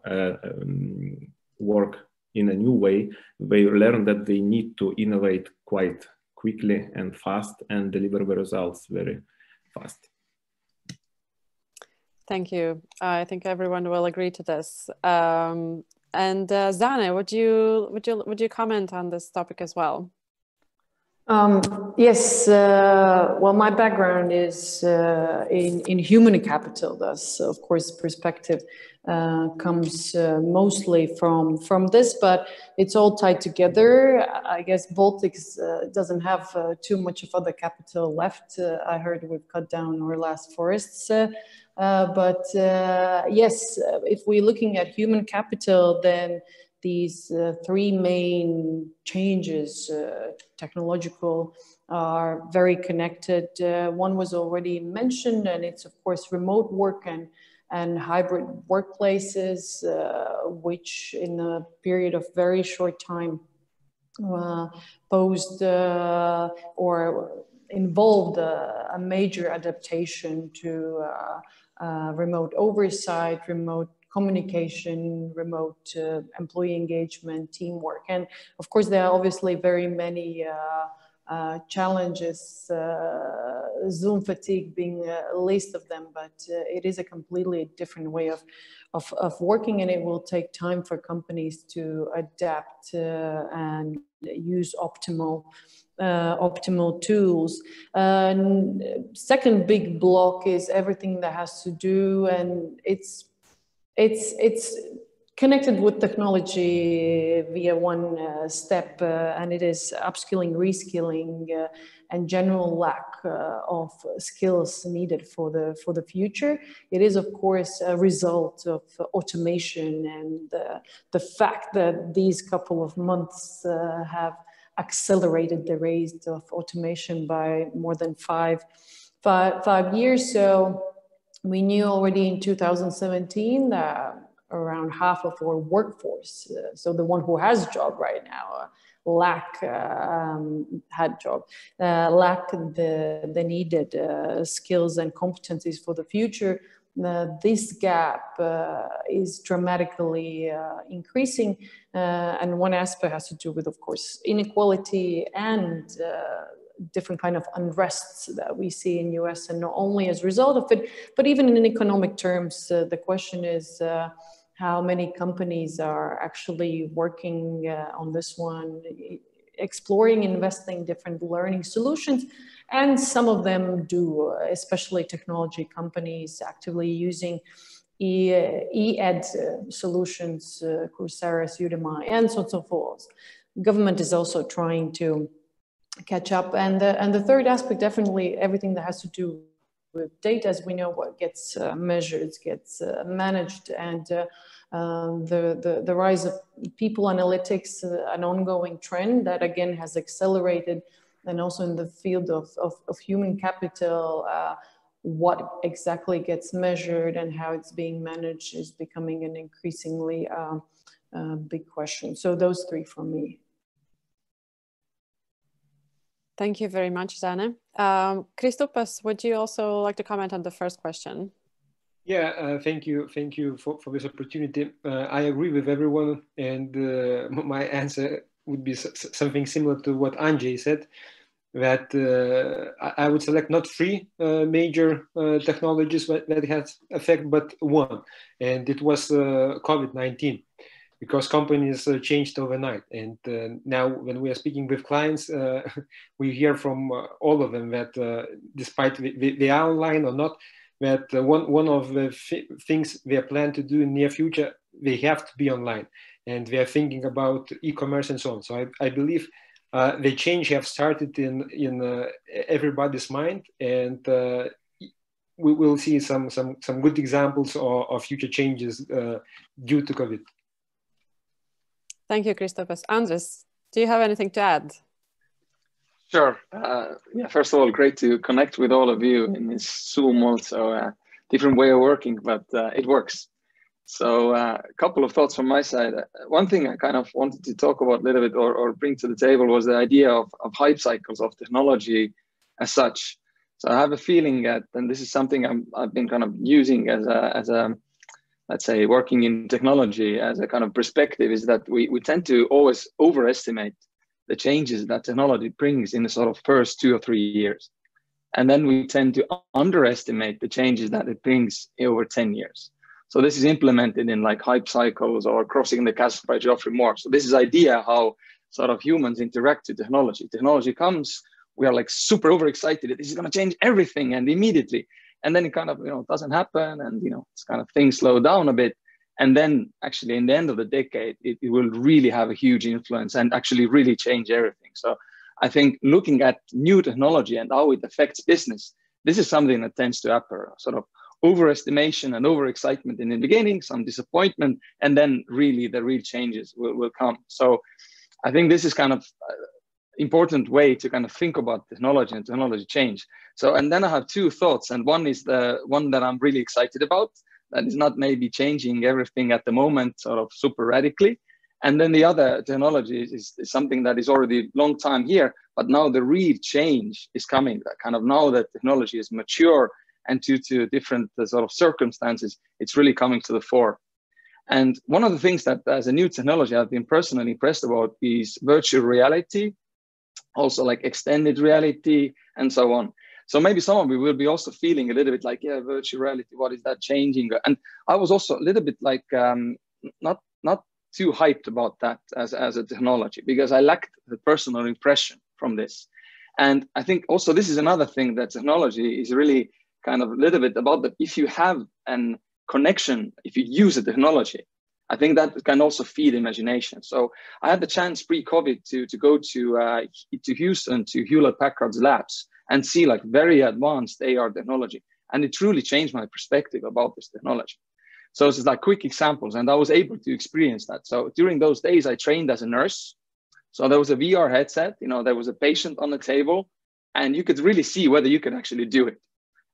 I: work in a new way, they learn that they need to innovate quite quickly and fast and deliver the results very fast.
A: Thank you. I think everyone will agree to this. And Zane, would you comment on this topic as well?
C: Yes, well, my background is in human capital. Thus, of course, perspective comes mostly from this, but it's all tied together. I guess Baltic doesn't have too much of other capital left. I heard we've cut down our last forests. But yes, if we're looking at human capital, then these three main changes, technological, are very connected. One was already mentioned, and it's of course remote work and hybrid workplaces, which in a period of very short time posed or involved a major adaptation to remote oversight, remote communication, remote employee engagement, teamwork. And of course, there are obviously very many challenges, Zoom fatigue being a least of them, but it is a completely different way of working, and it will take time for companies to adapt and use optimal tools. Second big block is everything that has to do, and it's connected with technology via one step, and it is upskilling, reskilling, and general lack of skills needed for the future. It is, of course, a result of automation and the fact that these couple of months have accelerated the rate of automation by more than five years. So we knew already in 2017 that around half of our workforce, so the one who has a job right now, lack the needed skills and competencies for the future. This gap is dramatically increasing, and one aspect has to do with, of course, inequality and
A: different kind of unrests that we see in US, and not only as a result of it, but even in economic terms. The question is how many companies are actually working on this one, exploring, investing different learning solutions. And some of them do, especially technology companies actively using e-ed solutions, Coursera, Udemy, and so on and so forth. Government is also trying to catch up. And the third aspect, definitely everything that has to do with data, as we know, what gets measured, gets managed, and the rise of people analytics, an ongoing trend that again has accelerated, and also in the field of human capital, what exactly gets measured and how it's being managed is becoming an increasingly big question. So those three for me.
J: Thank you very much, Anna. Kristupas, would you also like to comment on the first question?
K: Yeah, thank you for this opportunity. I agree with everyone, and my answer would be something similar to what Andžej said, that I would select not three major technologies that had effect, but one, and it was COVID-19, because companies changed overnight. And now when we are speaking with clients, we hear from all of them that despite they are online or not, that one of the things they plan to do in near future, they have to be online, and they are thinking about e-commerce and so on. So I believe the change have started in everybody's mind, and we will see some good examples of future changes due to COVID.
J: Thank you, Kristupas. Andres, do you have anything to add?
L: Sure. Yeah, first of all, great to connect with all of you in this Zoom also. Different way of working, but it works. So a couple of thoughts from my side. One thing I kind of wanted to talk about a little bit or bring to the table was the idea of hype cycles of technology as such. So I have a feeling that, and this is something I've been kind of using as a let's say, working in technology as a kind of perspective, is that we tend to always overestimate the changes that technology brings in the sort of first 2 or 3 years. And then we tend to underestimate the changes that it brings over 10 years. So this is implemented in like hype cycles or crossing the chasm by Geoffrey Moore. So this is idea how sort of humans interact with technology. Technology comes, we are like super overexcited. This is going to change everything and immediately. And then it kind of, doesn't happen, and, it's kind of things slow down a bit. And then actually in the end of the decade, it will really have a huge influence and actually really change everything. So I think looking at new technology and how it affects business, this is something that tends to happen, sort of overestimation and overexcitement in the beginning, some disappointment, and then really the real changes will come. So I think this is kind of important way to kind of think about technology and technology change. So, and then I have two thoughts, and one is the one that I'm really excited about, that is not maybe changing everything at the moment sort of super radically. And then the other technology is something that is already long time here, but now the real change is coming. That kind of now that technology is mature and due to different sort of circumstances, it's really coming to the fore. And one of the things that as a new technology I've been personally impressed about is virtual reality, also like extended reality and so on. So maybe some of you will be also feeling a little bit like, yeah, virtual reality, what is that changing? And I was also a little bit like, not too hyped about that as a technology, because I lacked the personal impression from this. And I think also this is another thing that technology is really kind of a little bit about that. If you have an connection, if you use a technology, I think that can also feed imagination. So I had the chance pre-COVID to go to Houston, to Hewlett-Packard's labs and see like very advanced AR technology. And it truly changed my perspective about this technology. So it's like quick examples, and I was able to experience that. So during those days, I trained as a nurse. So there was a VR headset, there was a patient on the table, and you could really see whether you could actually do it.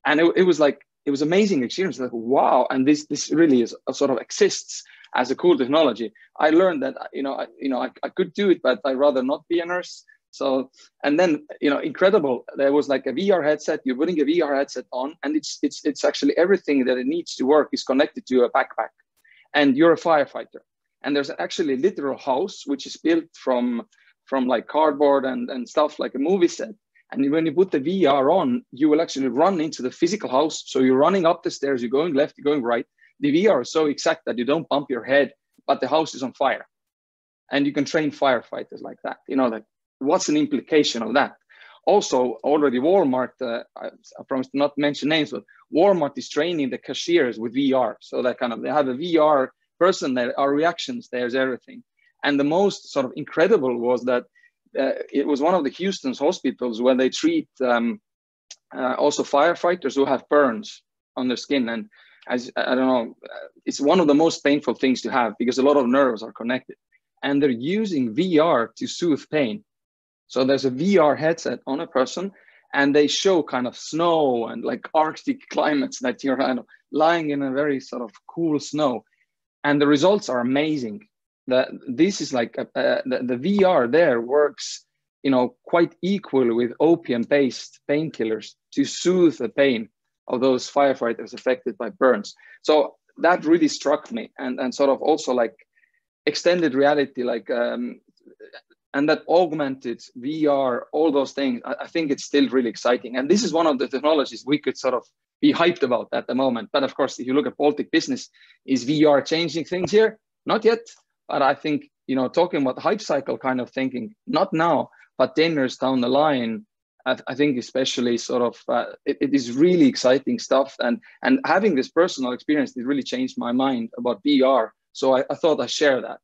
L: And it was amazing experience. Like, wow, and this really is sort of exists as a cool technology. I learned that I could do it, but I'd rather not be a nurse. So, and then, incredible, there was like a VR headset, you're putting a VR headset on, and it's actually everything that it needs to work is connected to a backpack, and you're a firefighter. And there's actually a literal house, which is built from like cardboard and stuff like a movie set. And when you put the VR on, you will actually run into the physical house. So you're running up the stairs, you're going left, you're going right. The VR is so exact that you don't bump your head, but the house is on fire. And you can train firefighters like that. You know, like, what's an implication of that? Also, already Walmart, I promise to not mention names, but Walmart is training the cashiers with VR. So that kind of, they have a VR person, there are reactions, there's everything. And the most sort of incredible was that it was one of the Houston's hospitals where they treat also firefighters who have burns on their skin. And as I don't know, it's one of the most painful things to have because a lot of nerves are connected. And they're using VR to soothe pain. So there's a VR headset on a person, and they show kind of snow and like Arctic climates that you're kind of lying in a very sort of cool snow. And the results are amazing. This is like the VR there works, you know, quite equally with opium-based painkillers to soothe the pain of those firefighters affected by burns. So that really struck me, and sort of also like extended reality, like and that augmented VR, all those things. I think it's still really exciting, and this is one of the technologies we could sort of be hyped about at the moment. But of course, if you look at Baltic business, is VR changing things here? Not yet. But I think, you know, talking about hype cycle kind of thinking, not now, but 10 years down the line, I think especially sort of, it is really exciting stuff. And having this personal experience, it really changed my mind about VR. So I thought I'd share that.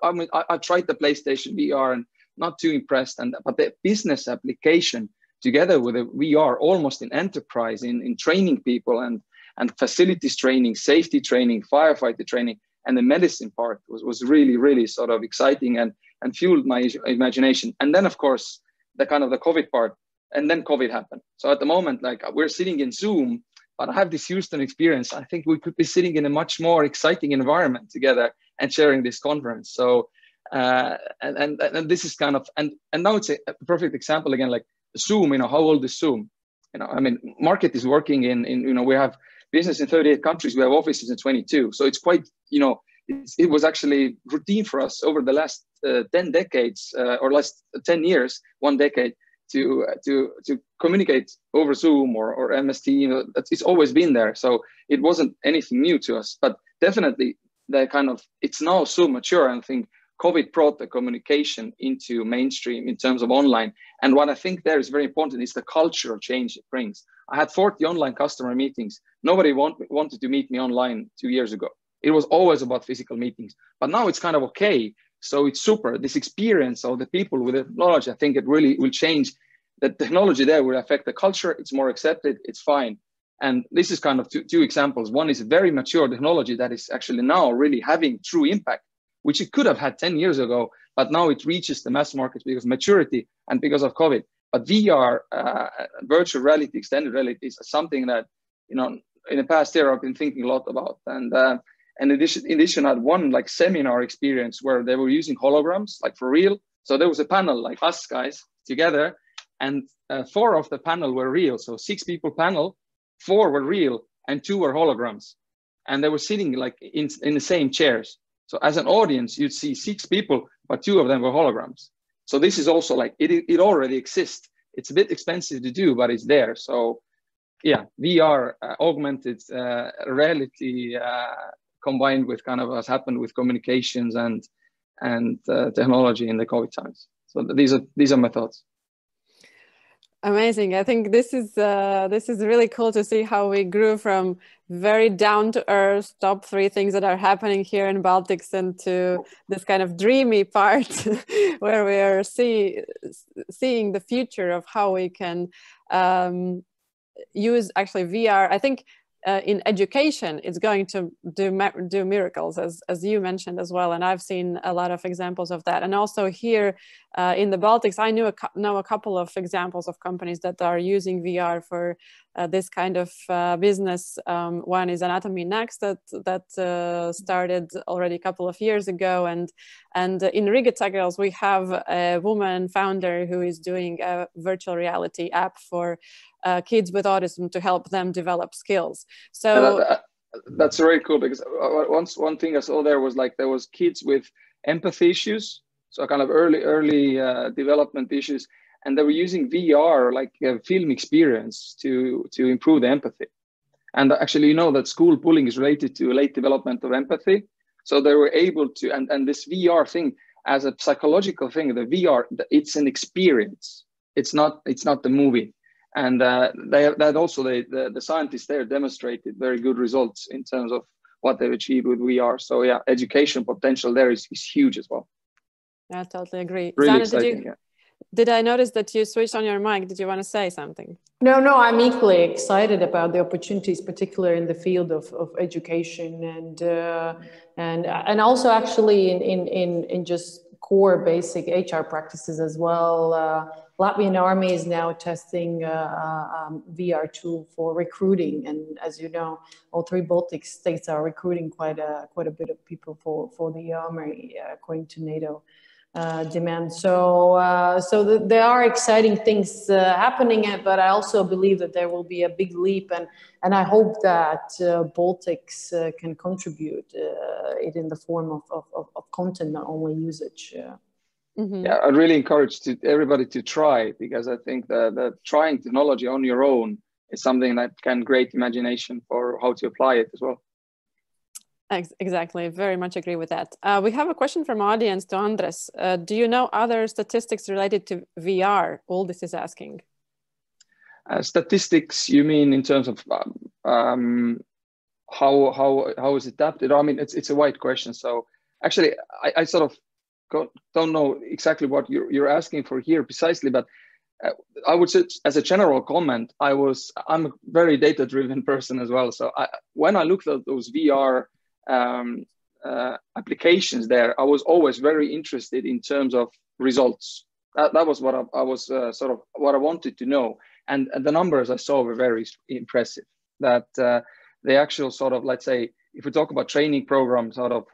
L: I mean, I tried the PlayStation VR and not too impressed. But the business application together with the VR, almost in enterprise, in training people and facilities training, safety training, firefighter training, and the medicine part was really, really sort of exciting and fueled my imagination. And then, of course, the kind of the COVID part, and then COVID happened. So at the moment, like, we're sitting in Zoom, but I have this Houston experience. I think we could be sitting in a much more exciting environment together and sharing this conference. So, and this is kind of, and now it's a perfect example again, like Zoom, you know, how old is Zoom? You know, I mean, market is working in you know, we have business in 38 countries, we have offices in 22. So it's quite, you know, it was actually routine for us over the last 10 decades or last 10 years, 1 decade, to communicate over Zoom or MS Teams. You know, it's always been there. So it wasn't anything new to us, but definitely the kind of, it's now so mature. And I think COVID brought the communication into mainstream in terms of online. And what I think there is very important is the cultural change it brings. I had 40 online customer meetings. Nobody wanted to meet me online 2 years ago. It was always about physical meetings, but now it's kind of okay. So it's super. This experience of the people with the knowledge, I think it really will change. The technology there will affect the culture. It's more accepted. It's fine. And this is kind of two examples. One is very mature technology that is actually now really having true impact, which it could have had 10 years ago, but now it reaches the mass market because of maturity and because of COVID. But VR, virtual reality, extended reality is something that, you know, in the past year I've been thinking a lot about. And in addition, I had one like seminar experience where they were using holograms, like for real. So there was a panel like us guys together, and 4 of the panel were real. So 6 people panel, 4 were real, and 2 were holograms. And they were sitting like in the same chairs. So as an audience, you'd see 6 people, but 2 of them were holograms. So this is also like, it already exists. It's a bit expensive to do, but it's there. So yeah, VR, augmented reality, combined with kind of what's happened with communications and technology in the COVID times. So these are my thoughts.
A: Amazing. I think this is really cool to see how we grew from very down to earth top 3 things that are happening here in Baltics into this kind of dreamy part where we are seeing the future of how we can use actually VR. I think in education, it's going to do miracles, as you mentioned as well. And I've seen a lot of examples of that. And also here in the Baltics, I know a couple of examples of companies that are using VR for this kind of business. One is Anatomy Next that started already a couple of years ago. And in Riga TechGirls, we have a woman founder who is doing a virtual reality app for kids with autism to help them develop skills. So
L: that's very cool, because one thing I saw there was like there was kids with empathy issues, so kind of early development issues, and they were using VR, like a film experience, to improve the empathy. And actually, you know that school bullying is related to late development of empathy. So they were able to, and this VR thing as a psychological thing, the VR, it's an experience. It's not the movie. And the scientists there demonstrated very good results in terms of what they've achieved with VR. So yeah, education potential there is huge as well.
A: Yeah, I totally agree.
L: Really
A: Zana,
L: exciting,
A: did I notice that you switched on your mic? Did you want to say something?
J: No, I'm equally excited about the opportunities, particularly in the field of education and also actually in just core basic HR practices as well. Latvian Army is now testing VR tool for recruiting, and as you know, all 3 Baltic states are recruiting quite a bit of people for the army, according to NATO demand. So there are exciting things happening, but I also believe that there will be a big leap, and I hope that Baltics can contribute it in the form of content, not only usage.
L: Yeah, I really encourage everybody to try, because I think that trying technology on your own is something that can create imagination for how to apply it as well.
A: Exactly, very much agree with that. We have a question from audience to Andres. Do you know other statistics related to VR? Aldis is asking.
L: Statistics, you mean in terms of how is it adapted? I mean, it's a wide question. So actually, I sort of don't know exactly what you're asking for here precisely, but I would say, as a general comment, I'm a very data-driven person as well. So when I looked at those VR applications there, I was always very interested in terms of results. That was what I was sort of what I wanted to know, and the numbers I saw were very impressive. That the actual sort of, let's say, if we talk about training programs, sort of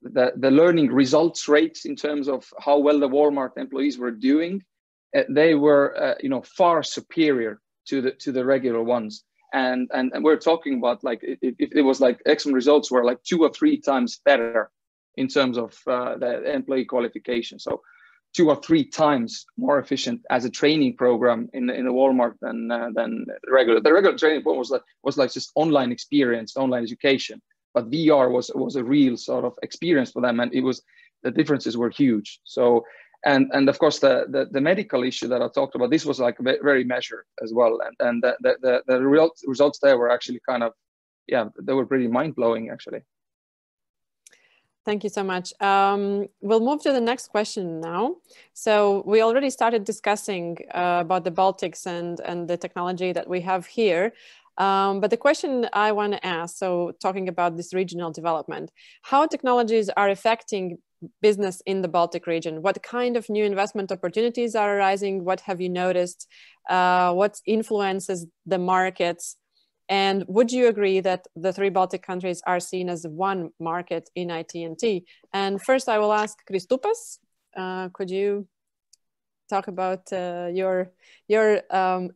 L: the learning results rates in terms of how well the Walmart employees were doing, they were far superior to the regular ones. And we're talking about like it was like excellent results were like 2 or 3 times better in terms of the employee qualification. So 2 or 3 times more efficient as a training program in the Walmart than the regular. The regular training program was like just online experience, online education. But VR was a real sort of experience for them, and the differences were huge. So. And of course, the medical issue that I talked about, this was like very measured as well. And the results there were actually kind of, they were pretty mind-blowing, actually.
A: Thank you so much. We'll move to the next question now. So we already started discussing about the Baltics and the technology that we have here. But the question I want to ask, so talking about this regional development, how technologies are affecting business in the Baltic region? What kind of new investment opportunities are arising? What have you noticed? What influences the markets? And would you agree that the 3 Baltic countries are seen as one market in IT&T? And first I will ask Kristupas, could you talk about your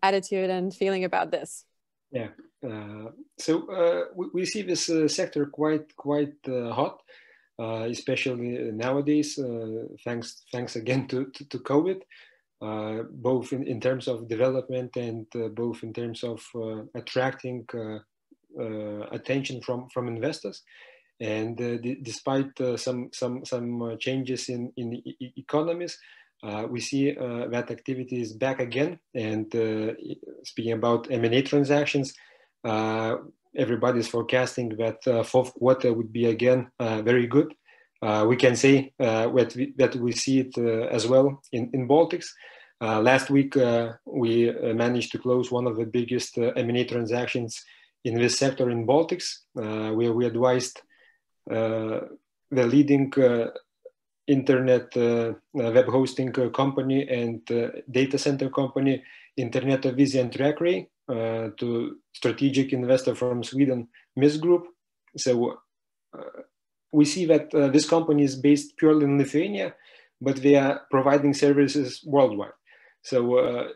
A: attitude and feeling about this?
K: Yeah, so we see this sector quite hot. Especially nowadays, thanks again to COVID, both in terms of development and both in terms of attracting attention from investors. And despite some changes in economies, we see that activity is back again. And speaking about M&A transactions, everybody's forecasting that 4th quarter would be again very good. We can say that we see it as well in Baltics. Last week, we managed to close one of the biggest M&A transactions in this sector in Baltics, where we advised the leading internet web hosting company and data center company, Internet of Vision and Trackray, to strategic investor from Sweden, Miss Group. So we see that this company is based purely in Lithuania, but they are providing services worldwide. So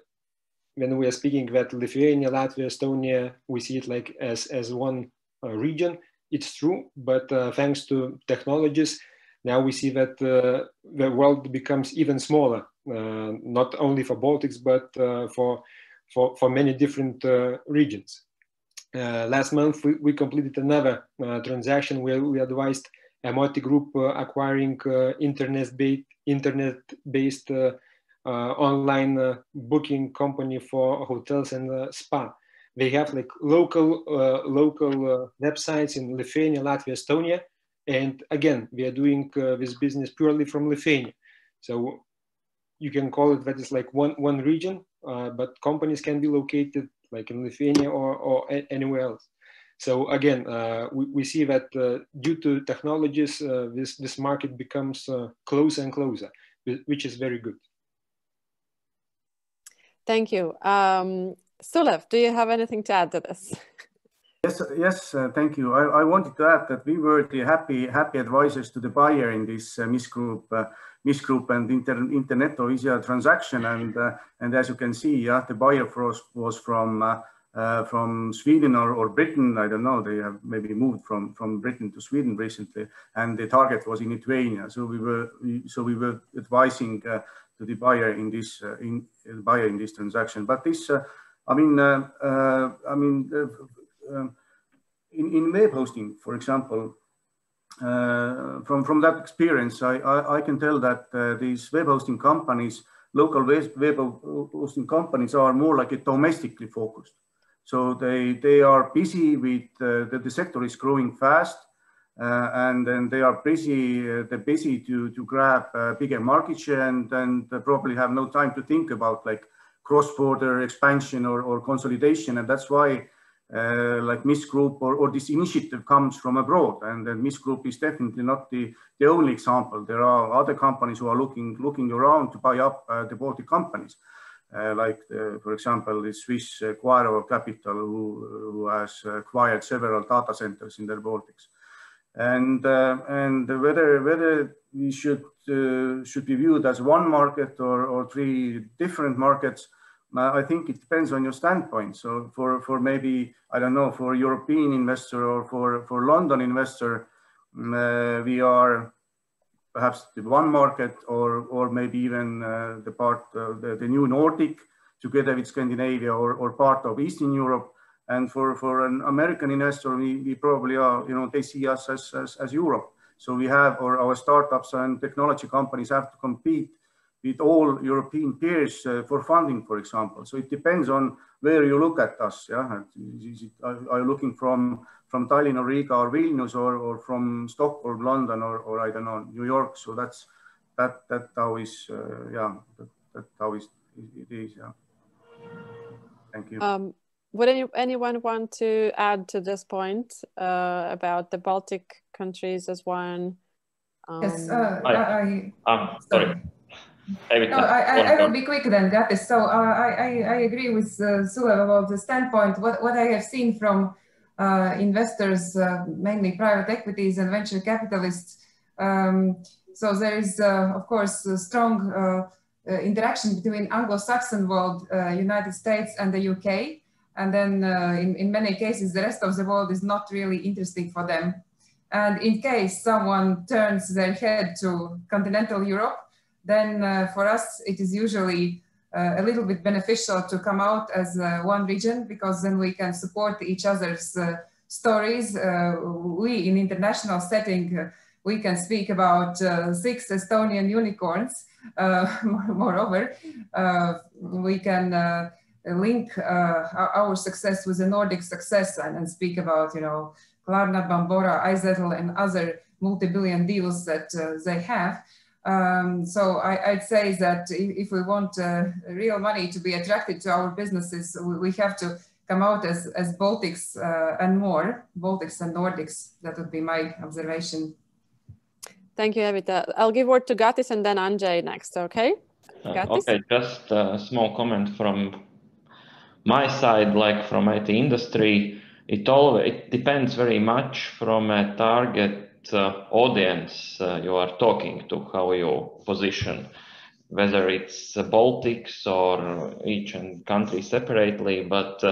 K: when we are speaking that Lithuania, Latvia, Estonia, we see it like as one region, it's true, but thanks to technologies, now we see that the world becomes even smaller not only for Baltics, but for many different regions. Last month, we completed another transaction where we advised a multi-group acquiring internet-based online booking company for hotels and spa. They have like local websites in Lithuania, Latvia, Estonia, and again, we are doing this business purely from Lithuania. So you can call it that is like one region, but companies can be located like in Lithuania or anywhere else. So again, we see that due to technologies, this market becomes closer and closer, which is very good.
A: Thank you. Sulev, do you have anything to add to this?
H: Yes, thank you. I wanted to add that we were the happy advisors to the buyer in this Miss Group and Internet Auziņa transaction, and as you can see, the buyer was from Sweden or Britain. I don't know. They have maybe moved from Britain to Sweden recently, and the target was in Lithuania. So we were advising to the buyer in this transaction. But this, in web hosting, for example, from that experience, I can tell that these web hosting companies, local web hosting companies, are more like a domestically focused. So they are busy with the sector is growing fast, and then they are busy to grab bigger market share, and probably have no time to think about like cross-border expansion or consolidation, and that's why like Miss Group or this initiative comes from abroad, and Miss Group is definitely not the only example. There are other companies who are looking around to buy up the Baltic companies, like for example the Swiss Squalio Capital, who has acquired several data centers in the Baltics, and whether we should be viewed as one market or three different markets. I think it depends on your standpoint. So for maybe, I don't know, for European investor or for London investor, we are perhaps the one market, or maybe even the part of the new Nordic together with Scandinavia, or part of Eastern Europe. And for an American investor, we probably are, they see us as Europe. So we have, or our startups and technology companies have to compete with all European peers for funding, for example. So it depends on where you look at us. Yeah, are you looking from Tallinn or Riga or Vilnius, or from Stockholm, London, or I don't know, New York? So that's how is that's how it is. Yeah. Thank you.
A: Would anyone want to add to this point about the Baltic countries as one?
G: Yes,
F: sorry.
G: No, I will be quick then, Gatis. So I agree with Sulev about the standpoint. What I have seen from investors, mainly private equities and venture capitalists. So there is, of course, a strong interaction between Anglo-Saxon world, United States and the UK. And then in many cases, the rest of the world is not really interesting for them. And in case someone turns their head to continental Europe, then for us, it is usually a little bit beneficial to come out as one region, because then we can support each other's stories. We, in international setting, we can speak about 6 Estonian unicorns. Moreover, we can link our success with the Nordic success and speak about, Klarna, Bambora, iZettle, and other multi-billion deals that they have. So I'd say that if we want real money to be attracted to our businesses, we have to come out as Baltics and more, Baltics and Nordics. That would be my observation.
A: Thank you, Evita. I'll give word to Gatis and then Andžej next, okay? Gatis?
F: Okay, just a small comment from my side, like from IT industry. It depends very much from a target audience you are talking to, how you position, whether it's Baltics or each country separately. But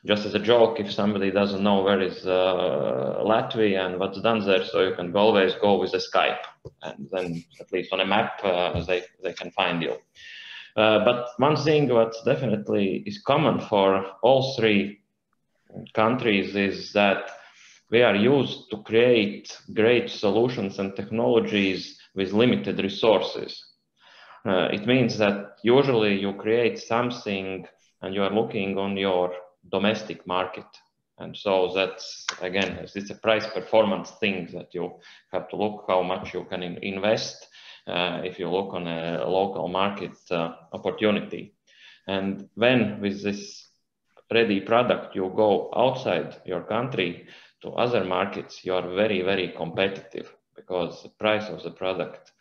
F: just as a joke, if somebody doesn't know where is Latvia and what's done there, so you can always go with a Skype, and then at least on a map they can find you. But one thing what's definitely is common for all three countries is that we are used to create great solutions and technologies with limited resources. It means that usually you create something and you are looking on your domestic market. And so that's, again, it's a price performance thing that you have to look how much you can invest if you look on a local market opportunity. And when with this ready product, you go outside your country to other markets, you are very, very competitive because the price of the product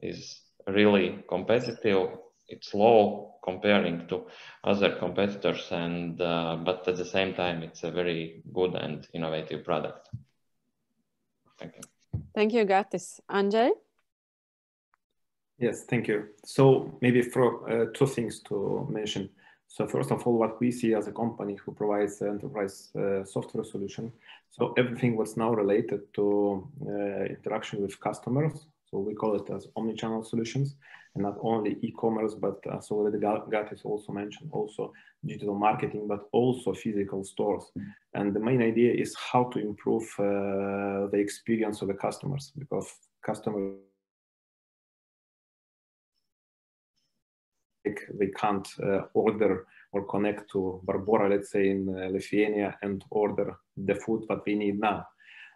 F: is really competitive. It's low comparing to other competitors, and but at the same time, it's a very good and innovative product. Thank you.
A: Thank you, Gatis. Andžej?
I: Yes, thank you. So maybe for two things to mention. So first of all, what we see as a company who provides enterprise software solution. So everything what's now related to interaction with customers. So we call it as omni-channel solutions, and not only e-commerce, but as already Gatis also mentioned, also digital marketing, but also physical stores. And the main idea is how to improve the experience of the customers, because customers, they can't order or connect to Barbora, let's say in Lithuania, and order the food that we need now.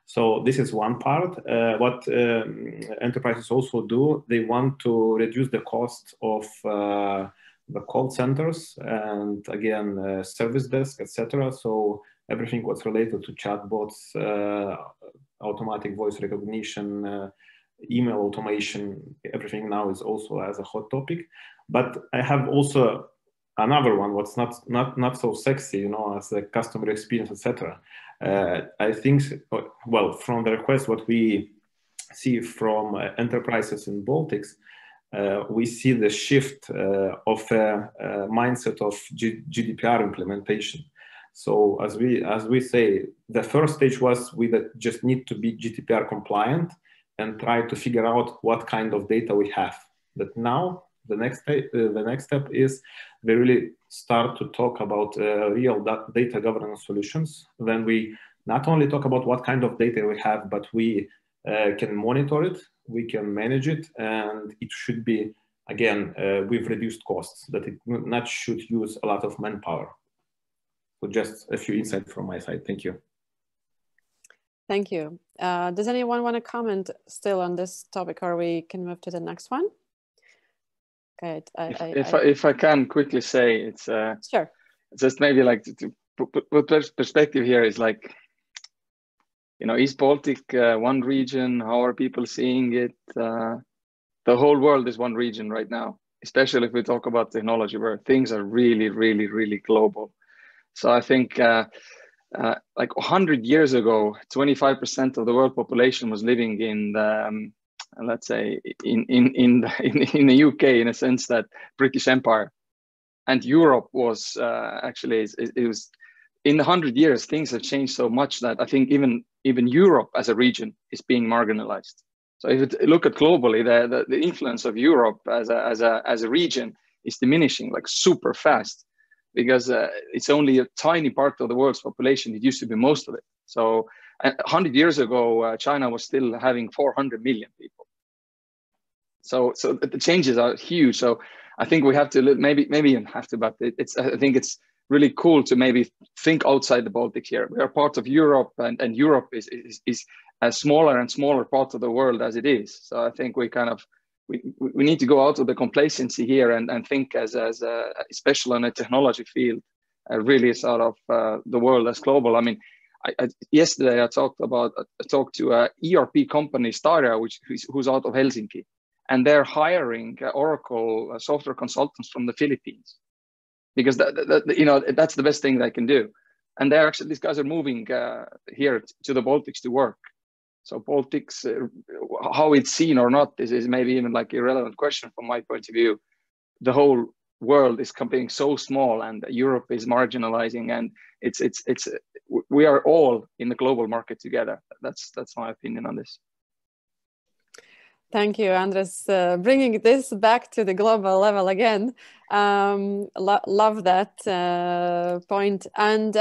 I: So this is one part. What enterprises also do, they want to reduce the cost of the call centers and again, service desk, etc. So everything what's related to chatbots, automatic voice recognition, email automation, everything now is also as a hot topic. But I have also another one, what's not so sexy, you know, as a customer experience, etc. I think, well, from the request, what we see from enterprises in Baltics, we see the shift of a mindset of GDPR implementation. So as we say, the first stage was we just need to be GDPR compliant and try to figure out what kind of data we have. But now the next step is we really start to talk about real data governance solutions. Then we not only talk about what kind of data we have, but we can monitor it, we can manage it, and it should be, again, with reduced costs, that it not should use a lot of manpower. So just a few insights from my side. Thank you.
A: Thank you. Does anyone want to comment still on this topic, or we can move to the next one? Okay.
L: If I can quickly say, it's
A: sure.
L: Just maybe like to put perspective here is like, you know, East Baltic, one region, how are people seeing it? The whole world is one region right now, especially if we talk about technology where things are really, really, really global. So I think like 100 years ago, 25% of the world population was living in the, let's say in the UK, in a sense that British Empire, and Europe was actually it was in the 100 years things have changed so much that I think even Europe as a region is being marginalized. So if you look at globally, the influence of Europe as a region is diminishing like super fast, because it's only a tiny part of the world's population. It used to be most of it. So 100 years ago, China was still having 400 million people. So the changes are huge. So I think we have to maybe you have to, but I think it's really cool to maybe think outside the Baltics here. We are part of Europe, and Europe is a smaller and smaller part of the world as it is. So I think we need to go out of the complacency here and think as especially in a technology field, really sort of the world as global. I mean, yesterday I talked to a ERP company, Staria, who's out of Helsinki, and they're hiring Oracle software consultants from the Philippines, because you know, that's the best thing they can do. And they're actually, these guys are moving here to the Baltics to work. So Baltics, how it's seen or not, is maybe even like irrelevant question from my point of view. The whole world is becoming so small, and Europe is marginalizing, and we are all in the global market together. That's my opinion on this.
A: Thank you, Andres, bringing this back to the global level again. Love that point. And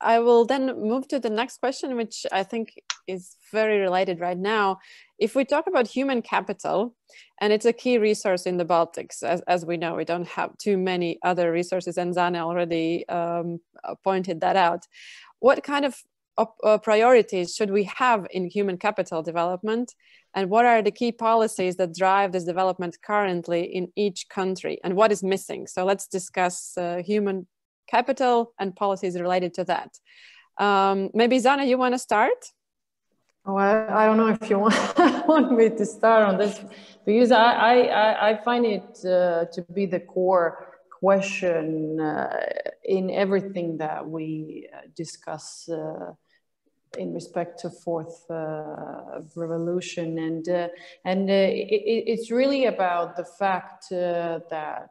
A: I will then move to the next question, which I think is very related right now. If we talk about human capital, and it's a key resource in the Baltics, as we know, we don't have too many other resources, and Zane already pointed that out. What kind of priorities should we have in human capital development, and what are the key policies that drive this development currently in each country, and what is missing? So let's discuss human capital and policies related to that. Maybe Zane, you want to start?
J: Oh, I don't know if you want me to start on this, because I find it to be the core question in everything that we discuss in respect to fourth revolution, and it's really about the fact that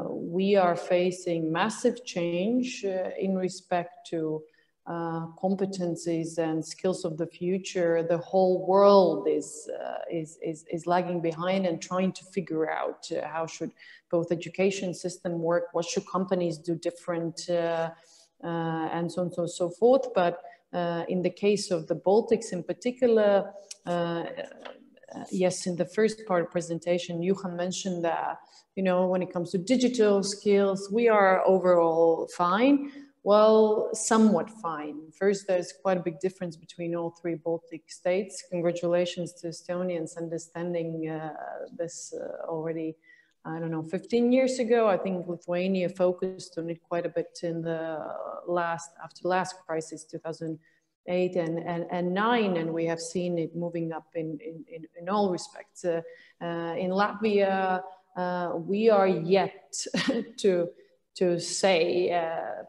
J: we are facing massive change in respect to competencies and skills of the future. The whole world is lagging behind and trying to figure out how should both education system work, what should companies do different, and so on and so forth. But in the case of the Baltics in particular, yes, in the first part of presentation, Juhan mentioned that, you know, when it comes to digital skills, we are overall fine. Well, somewhat fine. First, there's quite a big difference between all three Baltic states. Congratulations to Estonians understanding this already, I don't know, 15 years ago. I think Lithuania focused on it quite a bit in the after the last crisis, 2008 and 2009, and we have seen it moving up in all respects. In Latvia, we are yet to say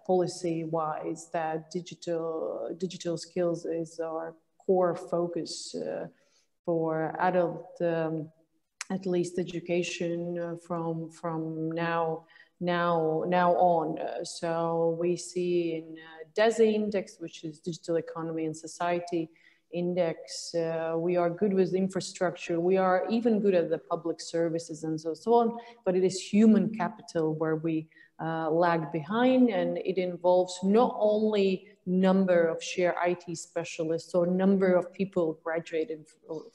J: policy-wise that digital skills is our core focus for adult, at least education from now on. So we see in DESI index, which is Digital Economy and Society index, we are good with infrastructure, we are even good at the public services and so on, but it is human capital where we lag behind, and it involves not only number of sheer IT specialists or number of people graduated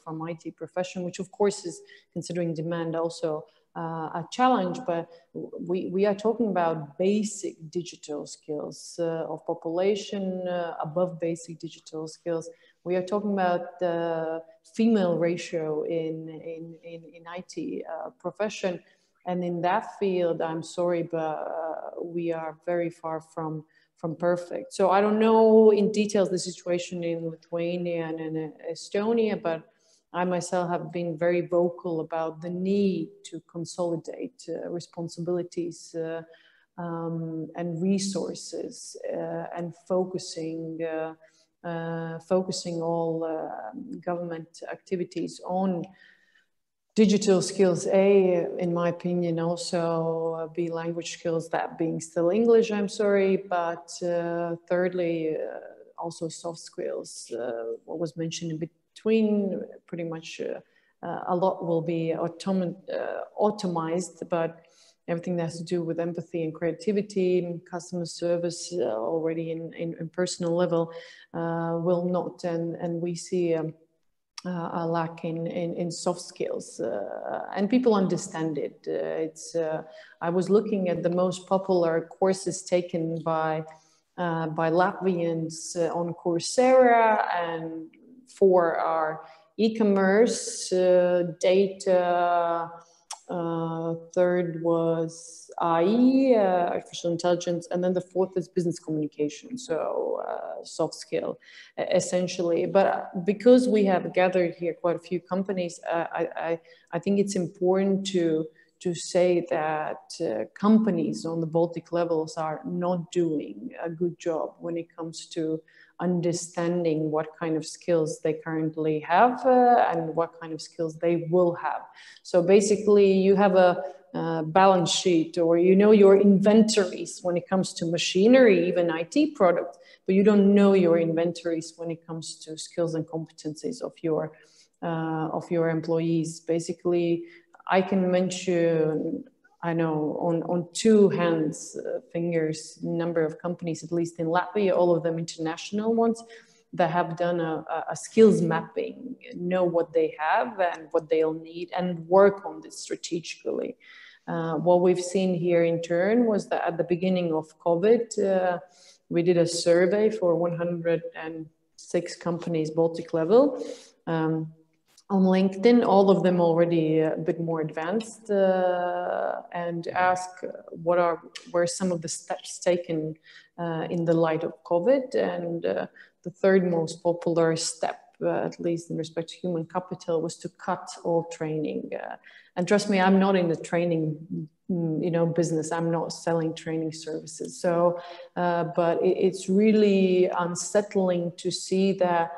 J: from IT profession, which of course is, considering demand, also a challenge, but we are talking about basic digital skills of population above basic digital skills. We are talking about the female ratio in IT profession. And in that field, I'm sorry, but we are very far from perfect. So I don't know in details the situation in Lithuania and in Estonia, but I myself have been very vocal about the need to consolidate responsibilities and resources and focusing all government activities on digital skills, in my opinion, also B language skills, that being still English, I'm sorry, but thirdly, also soft skills, what was mentioned in between, pretty much a lot will be automized, but everything that has to do with empathy and creativity, customer service already in personal level will not, and we see a lack in soft skills, and people understand it. I was looking at the most popular courses taken by Latvians on Coursera, and for our e-commerce, data, third was AI, artificial intelligence, and then the fourth is business communication, so soft skill, essentially. But because we have gathered here quite a few companies, I think it's important to say that companies on the Baltic levels are not doing a good job when it comes to understanding what kind of skills they currently have and what kind of skills they will have. So basically you have a balance sheet, or you know your inventories when it comes to machinery, even IT products, but you don't know your inventories when it comes to skills and competencies of your of your employees. Basically, I can mention, I know, on two fingers, number of companies, at least in Latvia, all of them international ones, that have done a skills mapping, know what they have and what they'll need, and work on this strategically. What we've seen here in turn was that at the beginning of COVID, we did a survey for 106 companies, Baltic level, on LinkedIn, all of them already a bit more advanced, and ask what were some of the steps taken in the light of COVID. And the third most popular step, at least in respect to human capital, was to cut all training. And trust me, I'm not in the training business. I'm not selling training services. So, but it's really unsettling to see that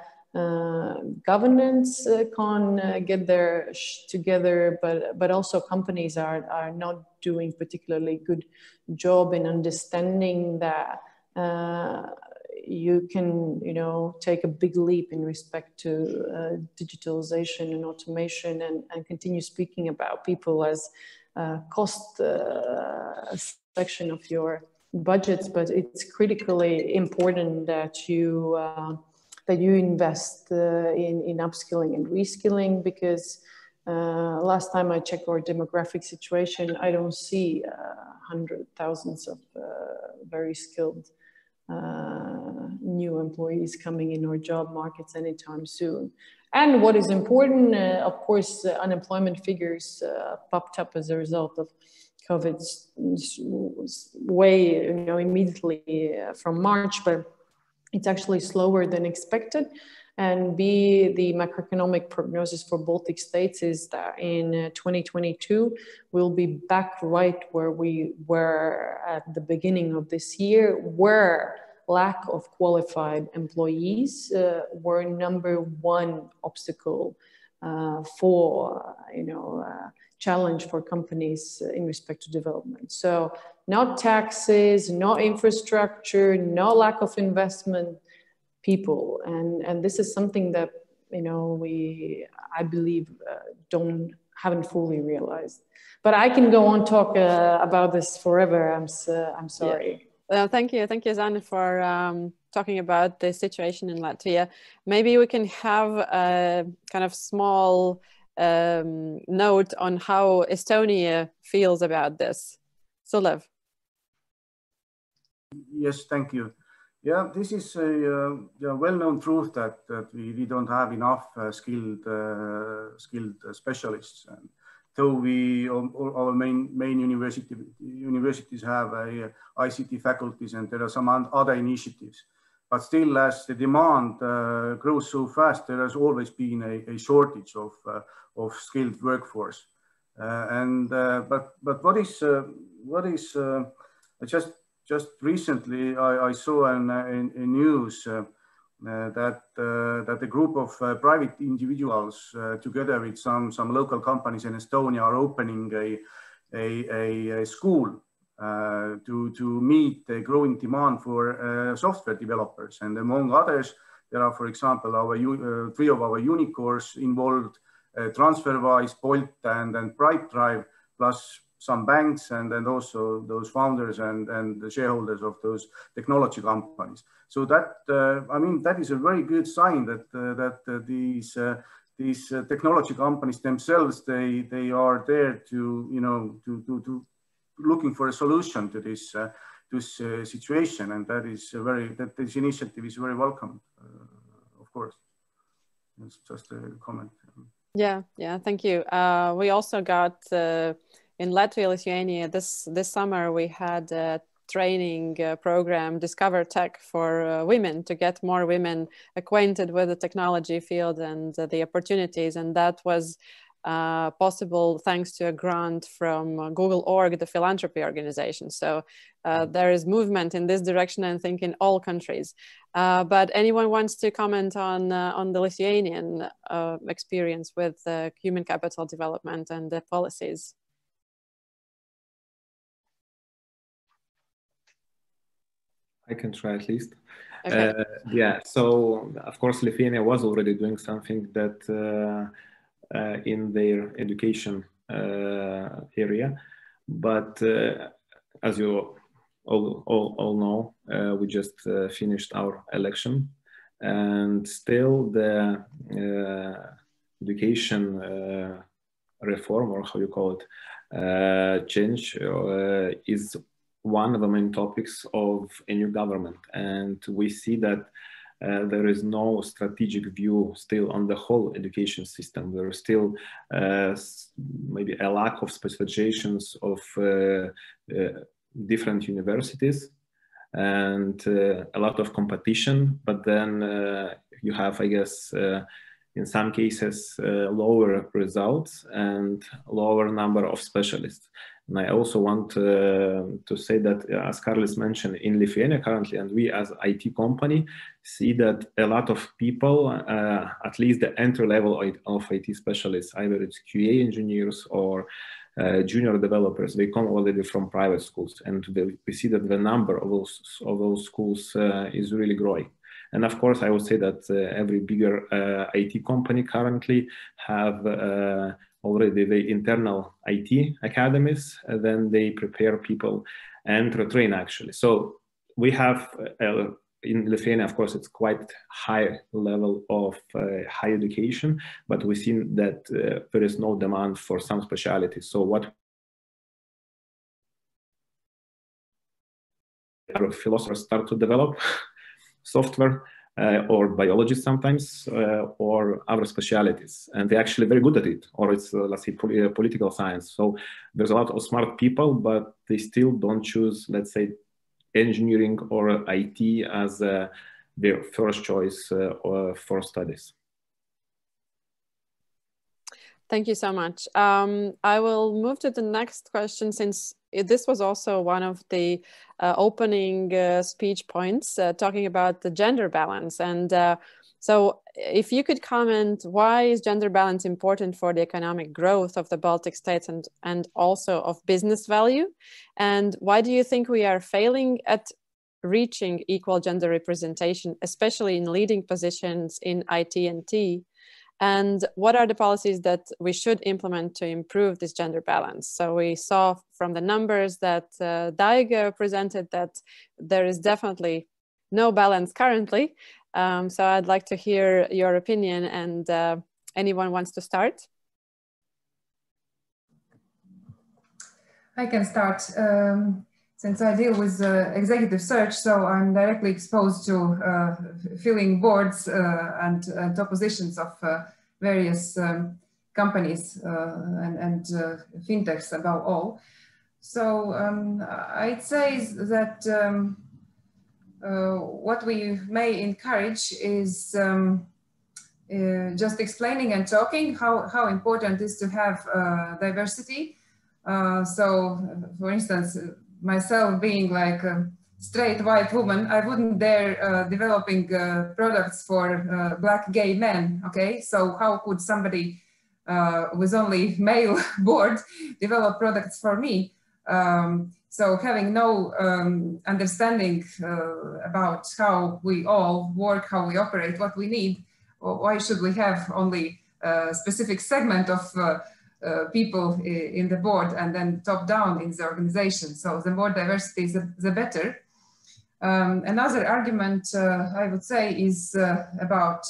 J: governance can't get their together, but also companies are not doing particularly good job in understanding that you can, take a big leap in respect to digitalization and automation, and continue speaking about people as cost section of your budgets. But it's critically important that you invest in upskilling and reskilling, because last time I checked our demographic situation, I don't see thousands of very skilled new employees coming in our job markets anytime soon. And what is important, of course, unemployment figures popped up as a result of COVID way, immediately from March, but it's actually slower than expected. And B, the macroeconomic prognosis for Baltic states is that in 2022, we'll be back right where we were at the beginning of this year, where lack of qualified employees were number one obstacle for, challenge for companies in respect to development. So not taxes, not infrastructure, no lack of investment, people. And this is something that, I believe, haven't fully realized. But I can go on talk about this forever. I'm sorry.
A: Yeah. Thank you, Zana, for talking about the situation in Latvia. Maybe we can have a kind of small note on how Estonia feels about this. Sulev.
H: Yes, thank you. Yeah, this is a well-known truth that we don't have enough skilled specialists. And though our main universities have ICT faculties, and there are some other initiatives, but still, as the demand grows so fast, there has always been a shortage of skilled workforce. But what is just recently I saw in news that a group of private individuals, together with some local companies in Estonia, are opening a school to meet the growing demand for software developers. And among others, there are, for example, three of our unicorns involved: TransferWise, Bolt, and Brightdrive, plus some banks, and also those founders and the shareholders of those technology companies. So that that is a very good sign that these technology companies themselves, they are there to looking for a solution to this situation, and that this initiative is very welcome, of course. It's just a comment.
A: Yeah, thank you. We also got in Latvia, Lithuania, this summer we had a training program, Discover Tech, for women, to get more women acquainted with the technology field and the opportunities. And that was possible thanks to a grant from Google.org, the philanthropy organization. So there is movement in this direction, I think, in all countries. But anyone wants to comment on the Lithuanian experience with human capital development and the policies?
I: I can try at least.
A: Okay.
I: Yeah, so of course Lithuania was already doing something that in their education area, but as you all know, we just finished our election, and still the education reform, or how you call it, change is one of the main topics of a new government. And we see that there is no strategic view still on the whole education system. There is still maybe a lack of specializations of different universities, and a lot of competition. But then you have, I guess, in some cases, lower results and lower number of specialists. And I also want to say that, as Kārlis mentioned, in Lithuania currently, and we as IT company see that a lot of people, at least the entry level of IT specialists, either it's QA engineers or junior developers, they come already from private schools, and we see that the number of those schools is really growing. And of course, I would say that every bigger IT company currently have already the internal IT academies, and then they prepare people and retrain actually. So we have in Lithuania, of course, it's quite high level of higher education, but we see that there is no demand for some specialties. So what our philosophers start to develop software or biology sometimes, or other specialities, and they're actually very good at it, or it's let's say political science. So there's a lot of smart people, but they still don't choose, let's say, engineering or IT as their first choice for studies.
A: Thank you so much. I will move to the next question, since this was also one of the opening speech points, talking about the gender balance. And so if you could comment, why is gender balance important for the economic growth of the Baltic states and also of business value? And why do you think we are failing at reaching equal gender representation, especially in leading positions in IT and T? And what are the policies that we should implement to improve this gender balance? So we saw from the numbers that Daiga presented that there is definitely no balance currently. So I'd like to hear your opinion, and anyone wants to start?
G: I can start. Since I deal with executive search, so I'm directly exposed to filling boards and top positions of various companies and fintechs above all. So I'd say that what we may encourage is just explaining and talking how important it is to have diversity. So, for instance, myself being like a straight white woman, I wouldn't dare developing products for black gay men, okay? So how could somebody with only male board develop products for me? So having no understanding about how we all work, how we operate, what we need, why should we have only a specific segment of people in the board and then top down in the organization? So the more diversity, the better. Another argument I would say is about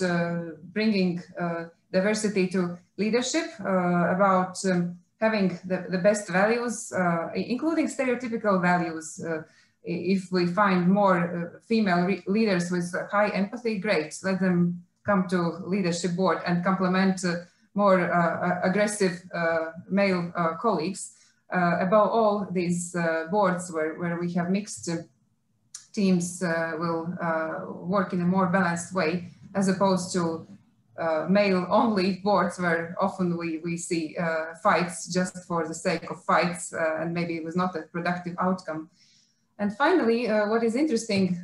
G: bringing diversity to leadership, about having the best values, including stereotypical values. If we find more female leaders with high empathy, great, let them come to leadership board and complement more aggressive male colleagues. Above all, these boards where we have mixed teams will work in a more balanced way, as opposed to male-only boards where often we see fights just for the sake of fights, and maybe it was not a productive outcome. And finally, what is interesting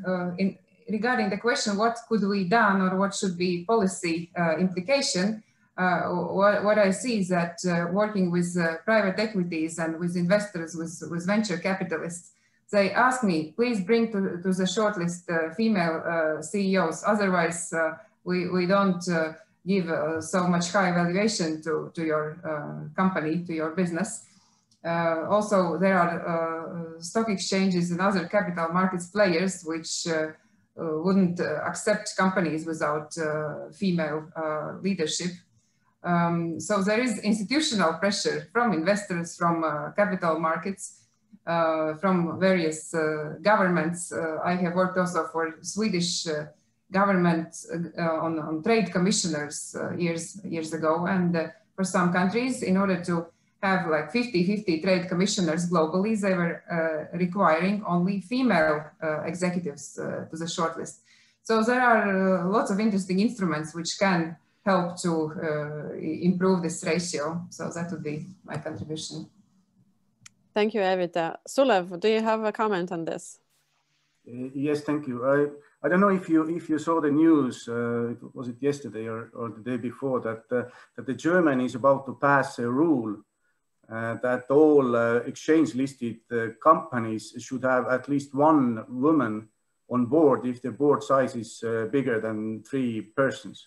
G: regarding the question, what could we done or what should be policy implication, what I see is that working with private equities and with investors, with venture capitalists, they asked me, please bring to the shortlist female CEOs. Otherwise, we don't give so much high valuation to your company, to your business. Also, there are stock exchanges and other capital markets players which wouldn't accept companies without female leadership. So there is institutional pressure from investors, from capital markets, from various governments. I have worked also for Swedish government on trade commissioners years ago, and for some countries, in order to have like 50-50 trade commissioners globally, they were requiring only female executives to the shortlist. So there are lots of interesting instruments which can help to improve this ratio. So that would be my contribution.
A: Thank you, Evita. Sulev, do you have a comment on this?
H: Yes, thank you. I don't know if you saw the news, was it yesterday or the day before, that the Germany is about to pass a rule that all exchange-listed companies should have at least one woman on board if the board size is bigger than 3 persons.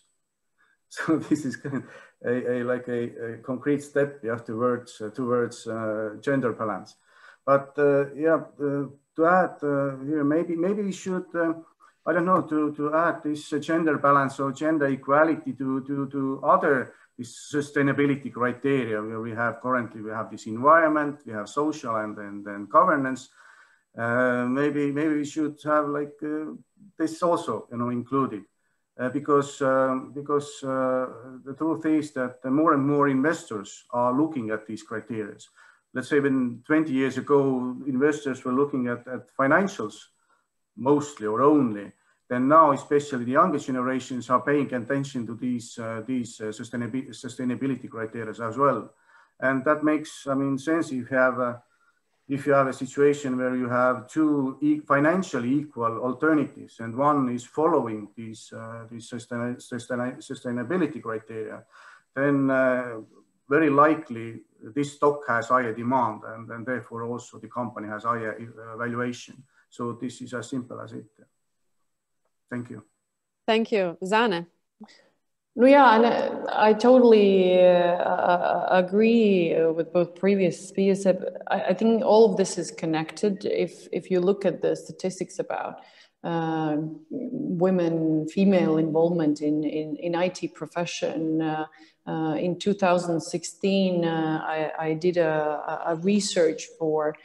H: So this is kind of like a concrete step towards gender balance. But yeah, to add here, maybe we should, I don't know, to add this gender balance or gender equality to other sustainability criteria where we have currently, we have this environment, we have social and then governance. Maybe we should have like this also, you know, included. Because the truth is that more and more investors are looking at these criteria. Let's say when 20 years ago, investors were looking at financials mostly or only. Then now, especially the younger generations are paying attention to these sustainability criteria as well. And that makes, I mean, sense if you have a situation where you have 2 financially equal alternatives and one is following these sustainability criteria, then very likely this stock has higher demand and therefore also the company has higher valuation. So this is as simple as it. Thank you.
A: Thank you. Zane?
J: No, yeah, and I totally agree with both previous speakers. I think all of this is connected. If you look at the statistics about women, female involvement in IT profession, in 2016, I did a research for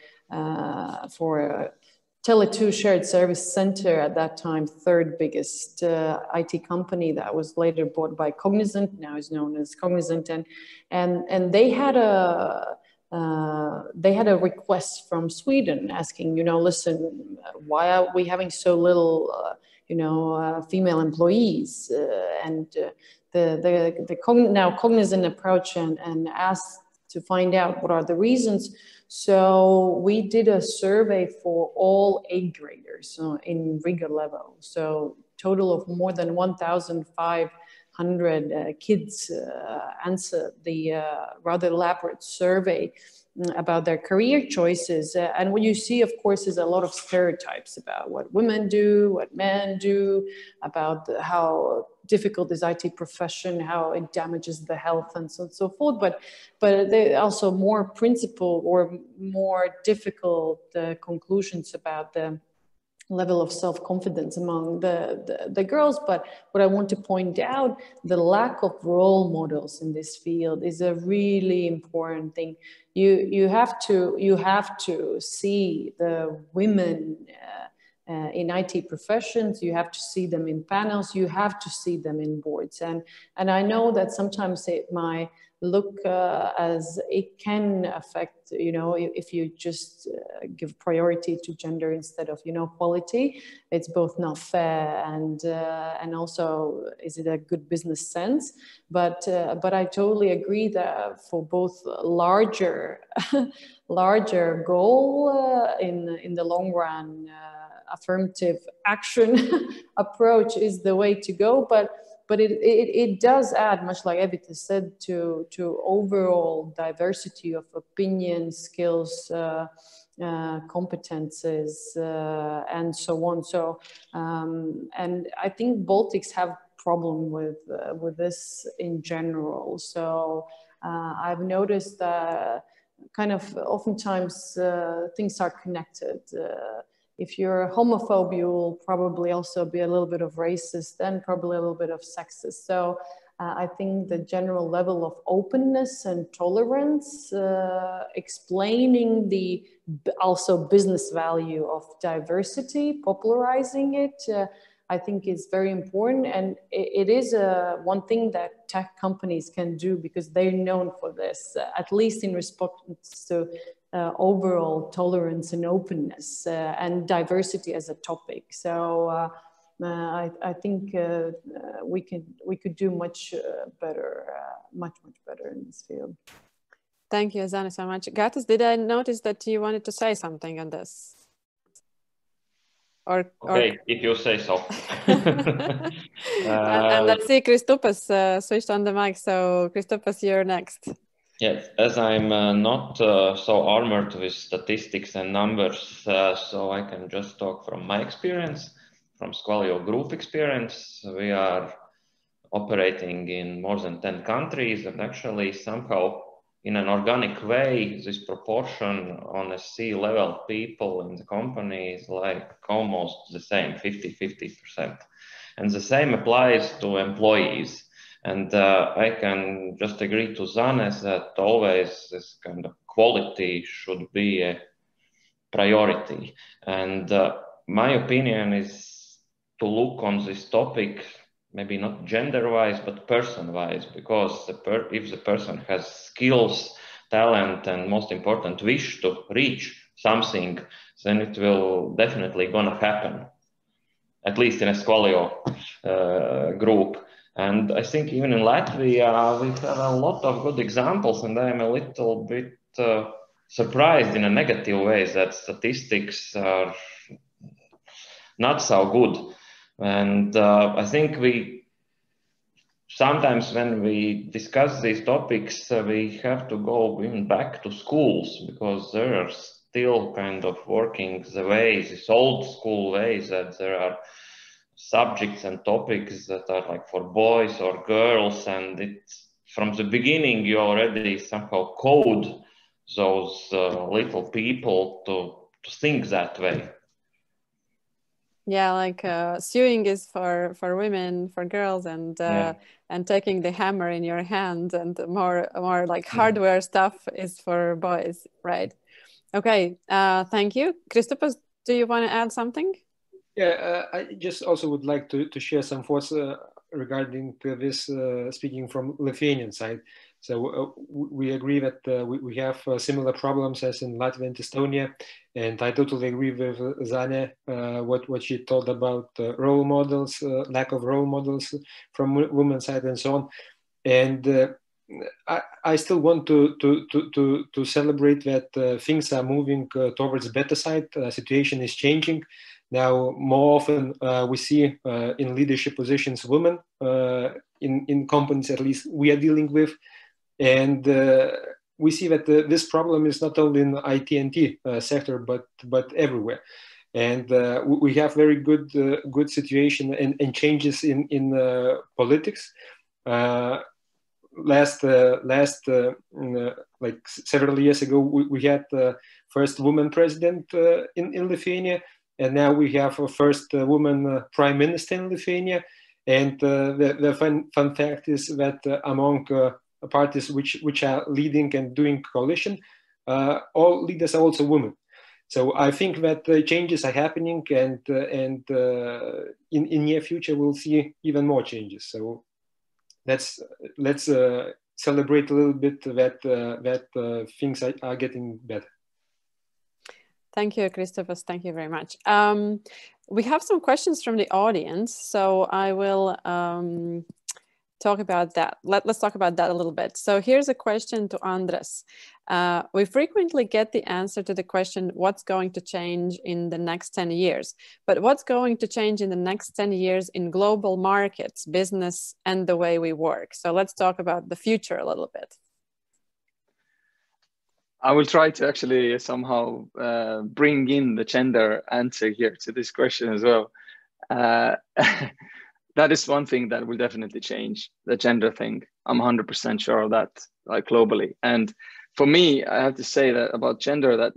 J: Tele2 Shared Service Center, at that time, 3rd biggest IT company that was later bought by Cognizant, now is known as Cognizant, and they had a request from Sweden asking, you know, listen, why are we having so little, female employees? And now Cognizant approached and asked to find out what are the reasons. So we did a survey for all 8th graders in Riga level. So total of more than 1,500 kids answered the rather elaborate survey about their career choices. And what you see, of course, is a lot of stereotypes about what women do, what men do, about how difficult is IT profession, how it damages the health and so on and so forth. But there are also more principled or more difficult conclusions about the level of self-confidence among the girls. But what I want to point out, the lack of role models in this field is a really important thing. You have to see the women in IT professions, you have to see them in panels, you have to see them in boards. And I know that sometimes it might look as it can affect, if you just give priority to gender instead of, quality, it's both not fair and also is it a good business sense. But I totally agree that for both larger goal in the long run, affirmative action approach is the way to go. But it does add, much like Evita said, to overall diversity of opinions, skills, competences, and so on. So, and I think Baltics have problem with this in general. So I've noticed that kind of oftentimes things are connected. If you're homophobe, you will probably also be a little bit of racist, and probably a little bit of sexist. So I think the general level of openness and tolerance, explaining the also business value of diversity, popularizing it, I think is very important. And it is one thing that tech companies can do, because they're known for this, at least in response to overall tolerance and openness and diversity as a topic. So I think we could do much better, much better in this field.
A: Thank you, Zana, so much. Gatis, did I notice that you wanted to say something on this?
F: Okay, if you say so.
A: And let's see, Kristupas switched on the mic. So Kristupas, you're next.
F: Yes, as I'm not so armored with statistics and numbers, so I can just talk from my experience, from Squalio group experience. We are operating in more than 10 countries, and actually somehow in an organic way, this proportion on a C-level people in the company is like almost the same, 50-50%. And the same applies to employees. And I can just agree to Zanes that always this kind of quality should be a priority. And my opinion is to look on this topic, maybe not gender-wise, but person-wise, because if the person has skills, talent, and most important, wish to reach something, then it will definitely gonna happen, at least in a Squalio group. And I think even in Latvia, we have a lot of good examples, and I am a little bit surprised in a negative way that statistics are not so good. And I think sometimes when we discuss these topics, we have to go even back to schools, because they are still kind of working the way, this old school ways, that there are subjects and topics that are like for boys or girls, and it's from the beginning you already somehow code those little people to think that way.
A: Yeah, like sewing is for women, for girls, and taking the hammer in your hand, and more like hardware stuff is for boys, right? Okay, thank you. Kristupas, do you want to add something?
K: Yeah, I just also would like to share some thoughts regarding this, speaking from Lithuanian side. So we agree that we have similar problems as in Latvia and Estonia, and I totally agree with Zane, what she told about role models, lack of role models from women's side and so on. And I still want to celebrate that things are moving towards better side. Situation is changing. Now, more often we see in leadership positions women in companies, at least we are dealing with. And we see that this problem is not only in the IT&T sector, but everywhere. And we have very good situation and changes in politics. Like several years ago, we had the first woman president in Lithuania. And now we have a first woman prime minister in Lithuania. And the fun fact is that among parties which are leading and doing coalition, all leaders are also women. So I think that changes are happening, and in near future we'll see even more changes. So let's celebrate a little bit that things are getting better.
A: Thank you, Kristupas. Thank you very much. We have some questions from the audience, so I will talk about that. Let's talk about that a little bit. So here's a question to Andres. We frequently get the answer to the question, what's going to change in the next 10 years? But what's going to change in the next 10 years in global markets, business, and the way we work? So let's talk about the future a little bit.
L: I will try to actually somehow bring in the gender answer here to this question as well. That is one thing that will definitely change, the gender thing. I'm 100% sure of that, like globally. And for me, I have to say that about gender, that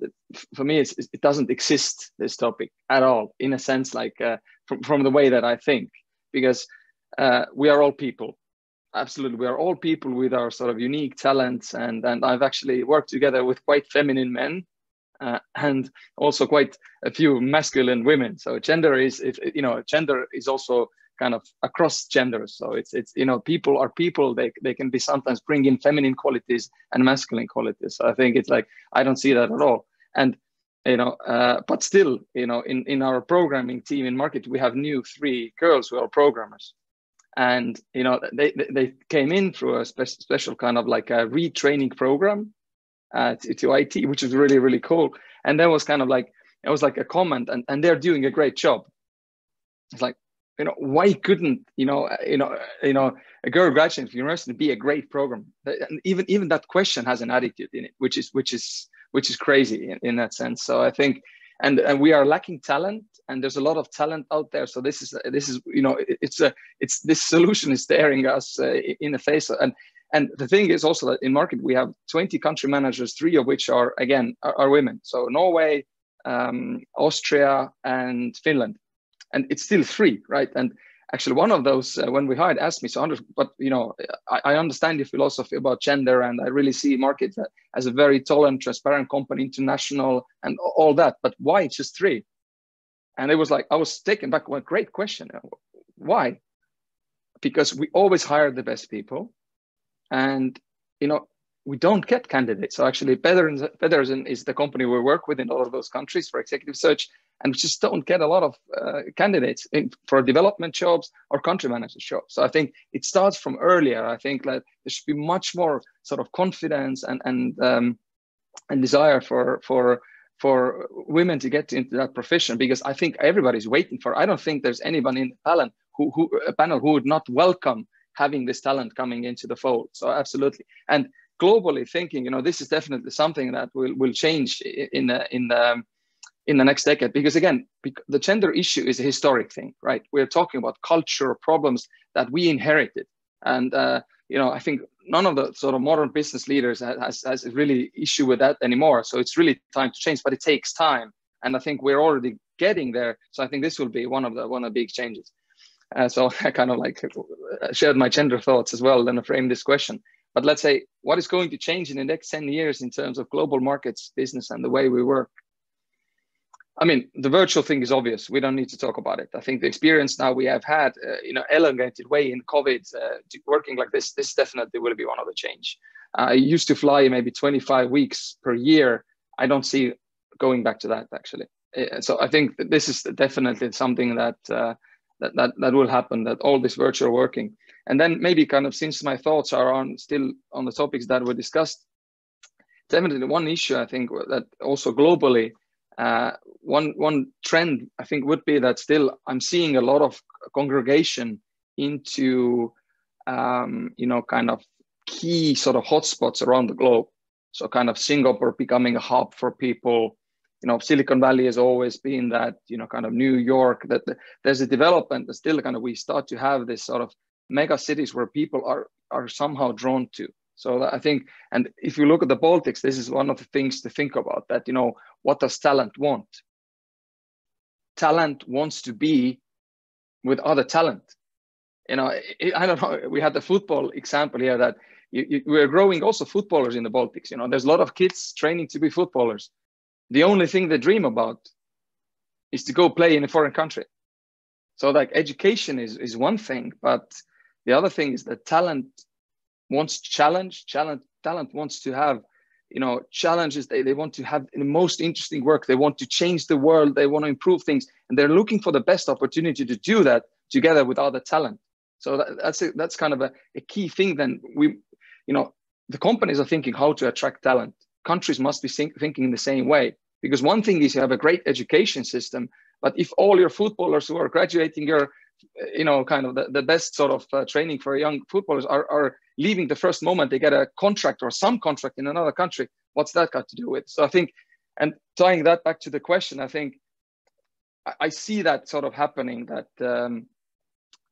L: for me, it doesn't exist, this topic at all, in a sense, like from the way that I think, because we are all people. Absolutely, we are all people with our sort of unique talents. And I've actually worked together with quite feminine men and also quite a few masculine women. So gender is, gender is also kind of across genders. So it's people are people. They can be sometimes bring in feminine qualities and masculine qualities. So I think it's like, I don't see that at all. And but still, in our programming team in market, we have 3 girls who are programmers, and they came in through a special kind of like a retraining program to IT, which is really, really cool. And that was kind of like, it was like a comment, and they're doing a great job. It's like, why couldn't a girl graduating from university be a great program? And even that question has an attitude in it, which is crazy in that sense. So I think, and we are lacking talent, and there's a lot of talent out there. So this is this solution is staring us in the face. And the thing is also that in market we have 20 country managers, 3 of which are women. So Norway, Austria, and Finland. And it's still 3, right? And actually one of those, when we hired, asked me, so Anders, but I understand your philosophy about gender, and I really see market as a very tolerant, transparent company, international, and all that. But why just 3? And it was like, I was taken back. Well, great question. Why? Because we always hire the best people, and we don't get candidates. So actually, Pedersen is the company we work with in all of those countries for executive search, and we just don't get a lot of candidates for development jobs or country manager jobs. So I think it starts from earlier. I think that there should be much more sort of confidence and desire for women to get into that profession, because I think everybody's waiting for. I don't think there's anyone in the panel who would not welcome having this talent coming into the fold. So absolutely. And globally thinking, this is definitely something that will change in the next decade, because again, the gender issue is a historic thing, right? We're talking about cultural problems that we inherited, and I think none of the sort of modern business leaders has a really issue with that anymore. So it's really time to change, but it takes time, and I think we're already getting there. So I think this will be one of the big changes. So I kind of like shared my gender thoughts as well, then I framed this question. But let's say, what is going to change in the next 10 years in terms of global markets, business, and the way we work? I mean, the virtual thing is obvious. We don't need to talk about it. I think the experience now we have had, elongated way in COVID, working like this definitely will be one of the change. I used to fly maybe 25 weeks per year. I don't see going back to that, actually. So I think that this is definitely something that will happen, that all this virtual working. And then maybe kind of, since my thoughts are still on the topics that were discussed, definitely one issue I think that also globally, one trend I think would be that still I'm seeing a lot of congregation into kind of key sort of hotspots around the globe. So kind of Singapore becoming a hub for people. Silicon Valley has always been that, kind of New York, that there's a development that still kind of we start to have this sort of mega cities where people are somehow drawn to. So I think, and if you look at the Baltics, this is one of the things to think about, that, what does talent want? Talent wants to be with other talent. I don't know, we had the football example here that we're growing also footballers in the Baltics. There's a lot of kids training to be footballers. The only thing they dream about is to go play in a foreign country. So like education is one thing, but the other thing is that talent wants challenge. Talent wants to have, challenges. They want to have the most interesting work. They want to change the world. They want to improve things. And they're looking for the best opportunity to do that together with other talent. So that's kind of a key thing. Then the companies are thinking how to attract talent. Countries must be thinking the same way, because one thing is you have a great education system, but if all your footballers who are graduating your, kind of the best sort of training for young footballers are leaving the first moment they get a contract or some contract in another country, what's that got to do with? So I think, and tying that back to the question, I think I see that sort of happening, that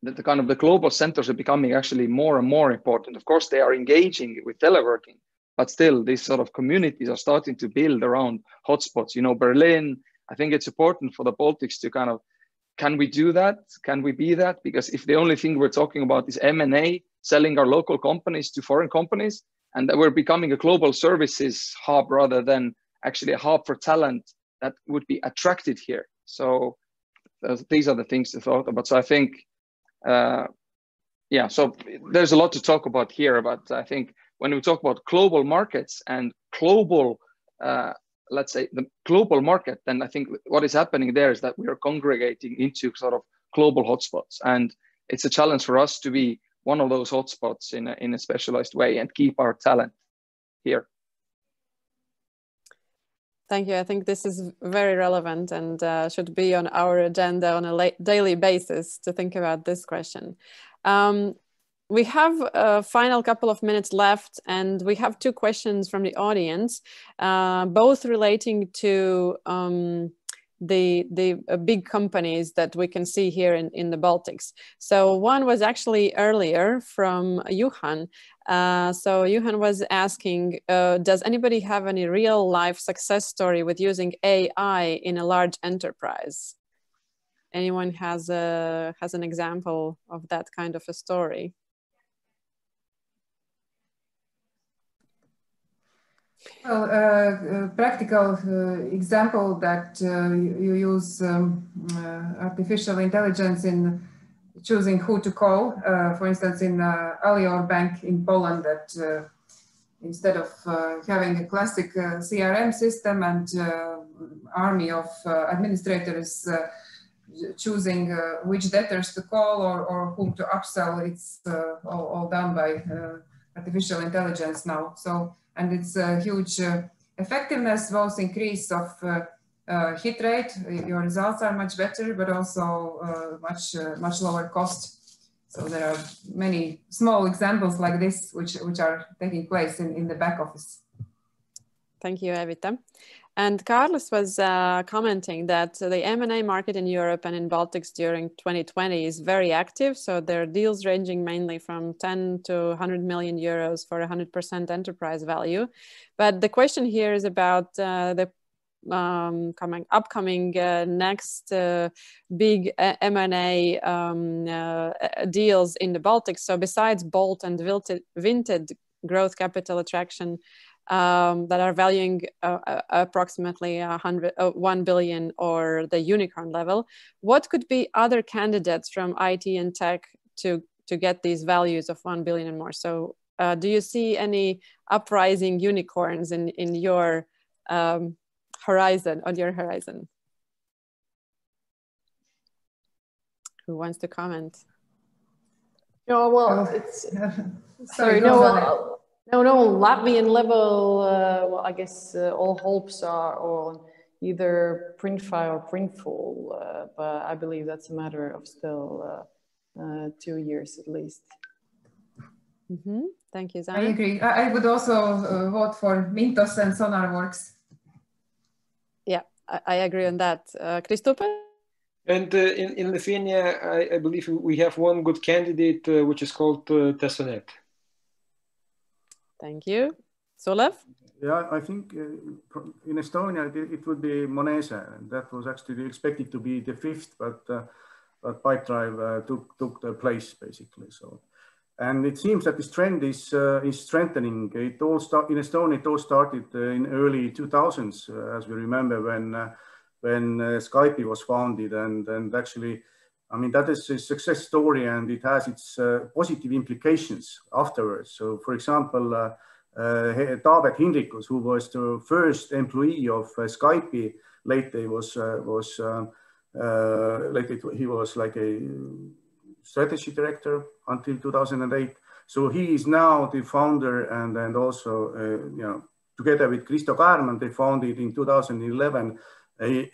L: that the kind of the global centers are becoming actually more and more important. Of course, they are engaging with teleworking, but still these sort of communities are starting to build around hotspots. Berlin, I think it's important for the Baltics to kind of, can we do that? Can we be that? Because if the only thing we're talking about is M&A, selling our local companies to foreign companies, and that we're becoming a global services hub rather than actually a hub for talent that would be attracted here. So these are the things to thought about. So I think, so there's a lot to talk about here, but I think when we talk about global markets and global, let's say the global market, then I think what is happening there is that we are congregating into sort of global hotspots. And it's a challenge for us to be one of those hotspots in a specialized way and keep our talent here.
A: Thank you. I think this is very relevant and should be on our agenda on a daily basis to think about this question. We have a final couple of minutes left, and we have two questions from the audience, both relating to the big companies that we can see here in the Baltics. So one was actually earlier from Juhan. So Juhan was asking, does anybody have any real life success story with using AI in a large enterprise? Anyone has an example of that kind of a story?
G: Well, a practical example that you use artificial intelligence in choosing who to call, for instance, in Alior Bank in Poland, that instead of having a classic CRM system and army of administrators choosing which debtors to call or whom to upsell, it's all done by artificial intelligence now. So, and it's a huge effectiveness, both increase of hit rate, your results are much better, but also much lower cost. So there are many small examples like this which are taking place in the back office.
A: Thank you, Evita. And Kārlis was commenting that the M&A market in Europe and in Baltics during 2020 is very active. So there are deals ranging mainly from 10 to 100 million euros for 100% enterprise value. But the question here is about the upcoming next big M&A deals in the Baltics. So besides Bolt and Vinted growth capital attraction, that are valuing approximately 1 billion or the unicorn level, what could be other candidates from IT and tech to get these values of 1 billion and more? So do you see any uprising unicorns in your horizon, on your horizon? Who wants to comment?
J: No, well, it's sorry, no. No, Latvian level, well, I guess all hopes are on either Printfy or Printful, but I believe that's a matter of still 2 years at least.
A: Mm-hmm. Thank you, Zana.
G: I agree. I would also vote for Mintos and SonarWorks.
A: Yeah, I agree on that. Kristupa?
K: And in Lithuania, I believe we have one good candidate, which is called Tesonet.
A: Thank you. Solev?
H: Yeah, I think in Estonia, it would be Monese. And that was actually expected to be the fifth, but Pipedrive took the place, basically. So, and it seems that this trend is strengthening. It all in Estonia, it all started in early 2000s, as we remember when Skype was founded, and actually, I mean, that is a success story, and it has its positive implications afterwards. So, for example, Taavet Hindrikus, who was the first employee of Skype, later he was like strategy director until 2008. So he is now the founder, and also, you know, together with Kristo Kaarman, they founded in 2011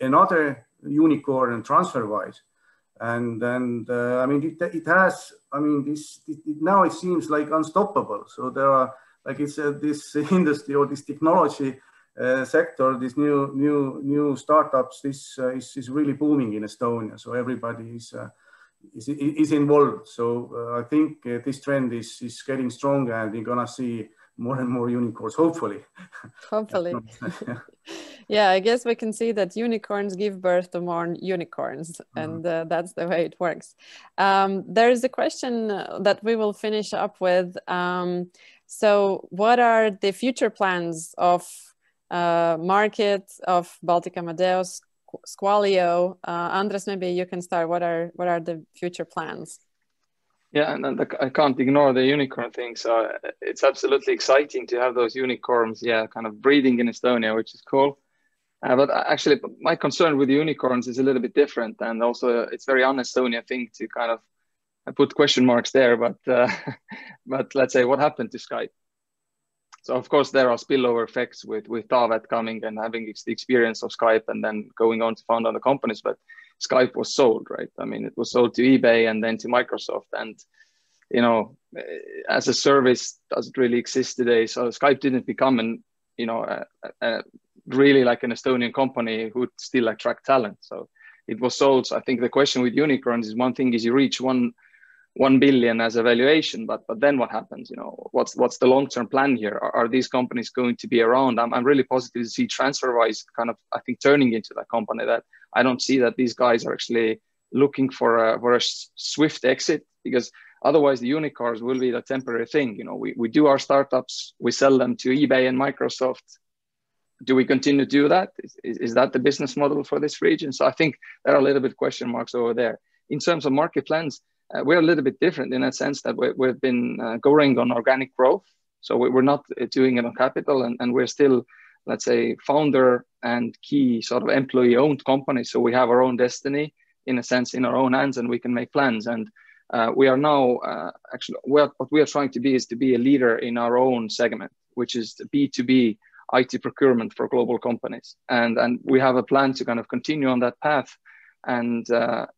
H: another unicorn and TransferWise. And I mean, it has, I mean, now it seems like unstoppable. So there are, like it's this industry or this technology sector, these new startups, this is really booming in Estonia. So everybody is involved. So I think this trend is getting stronger, and we're gonna see more and more unicorns, hopefully.
A: Hopefully. Yeah, I guess we can see that unicorns give birth to more unicorns, and that's the way it works. There is a question that we will finish up with. So what are the future plans of market, of Baltic Amadeus, Squalio? Andres, maybe you can start. What are the future plans?
L: Yeah, and I can't ignore the unicorn thing. So it's absolutely exciting to have those unicorns, yeah, kind of breeding in Estonia, which is cool. But actually, my concern with unicorns is a little bit different, and also it's very un-Estonia thing to kind of put question marks there. But but let's say, what happened to Skype? So of course there are spillover effects with Taavet coming and having the experience of Skype and then going on to found other companies. But Skype was sold, right? I mean, it was sold to eBay and then to Microsoft, and you know, as a service, doesn't really exist today. So Skype didn't become an, you know, really like an Estonian company who would still attract talent. So it was sold. So I think the question with unicorns is, one thing is you reach 1 billion as a valuation, but then what happens? You know, what's the long-term plan here? Are these companies going to be around? I'm really positive to see TransferWise kind of, I think, turning into that company. That I don't see that these guys are actually looking for a swift exit, because otherwise the unicorns will be a temporary thing. You know, we do our startups, we sell them to eBay and Microsoft. Do we continue to do that? Is that the business model for this region? So I think there are a little bit question marks over there. In terms of market plans, we're a little bit different in that sense that we've been going on organic growth. So we're not doing it on capital, and we're still, let's say, founder and key sort of employee-owned company. So we have our own destiny, in a sense, in our own hands, and we can make plans. And we are now actually, what we are trying to be is to be a leader in our own segment, which is the B2B IT procurement for global companies. And we have a plan to kind of continue on that path and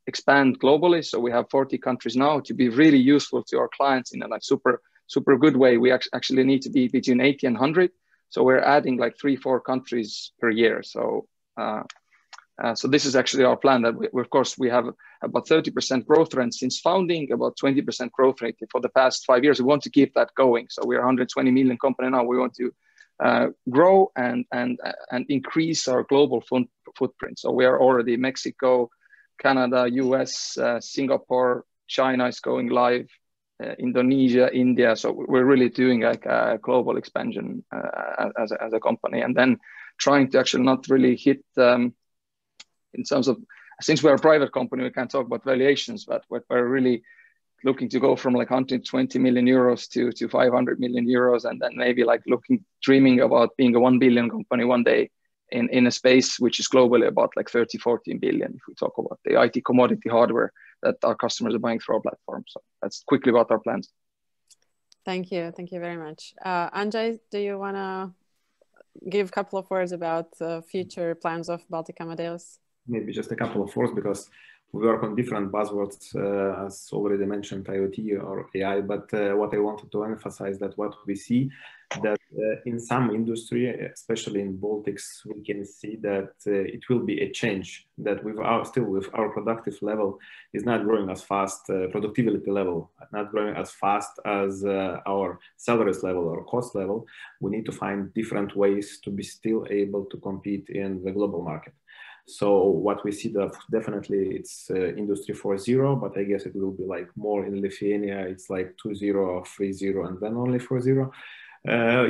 L: expand globally. So we have 40 countries now. To be really useful to our clients in a like super good way, we actually need to be between 80 and 100. So we're adding like 3-4 countries per year. So so this is actually our plan, that we of course we have about 30% growth rate since founding, about 20% growth rate for the past 5 years. We want to keep that going. So we're a 120 million company now. We want to grow and increase our global footprint. So we are already Mexico, Canada, US, Singapore, China is going live, Indonesia, India. So we're really doing like a global expansion as a company, and then trying to actually not really hit in terms of, since we're a private company, we can't talk about valuations, but we're really looking to go from like 120 million euros to 500 million euros, and then maybe like dreaming about being a 1 billion company one day in a space which is globally about like 30-40 billion, if we talk about the IT commodity hardware that our customers are buying through our platform. So that's quickly about our plans.
A: Thank you very much. Andžej, do you want to give a couple of words about future plans of Baltic Amadeus?
I: Maybe just a couple of words, because we work on different buzzwords, as already mentioned, IoT or AI. But what I wanted to emphasize that what we see that in some industry, especially in Baltics, we can see that it will be a change, that with our productive level is not growing as fast, productivity level not growing as fast as our salaries level or cost level. We need to find different ways to be still able to compete in the global market. So what we see that definitely it's industry 4.0, but I guess it will be like more in Lithuania, it's like 2.0 or 3.0 and then only 4.0.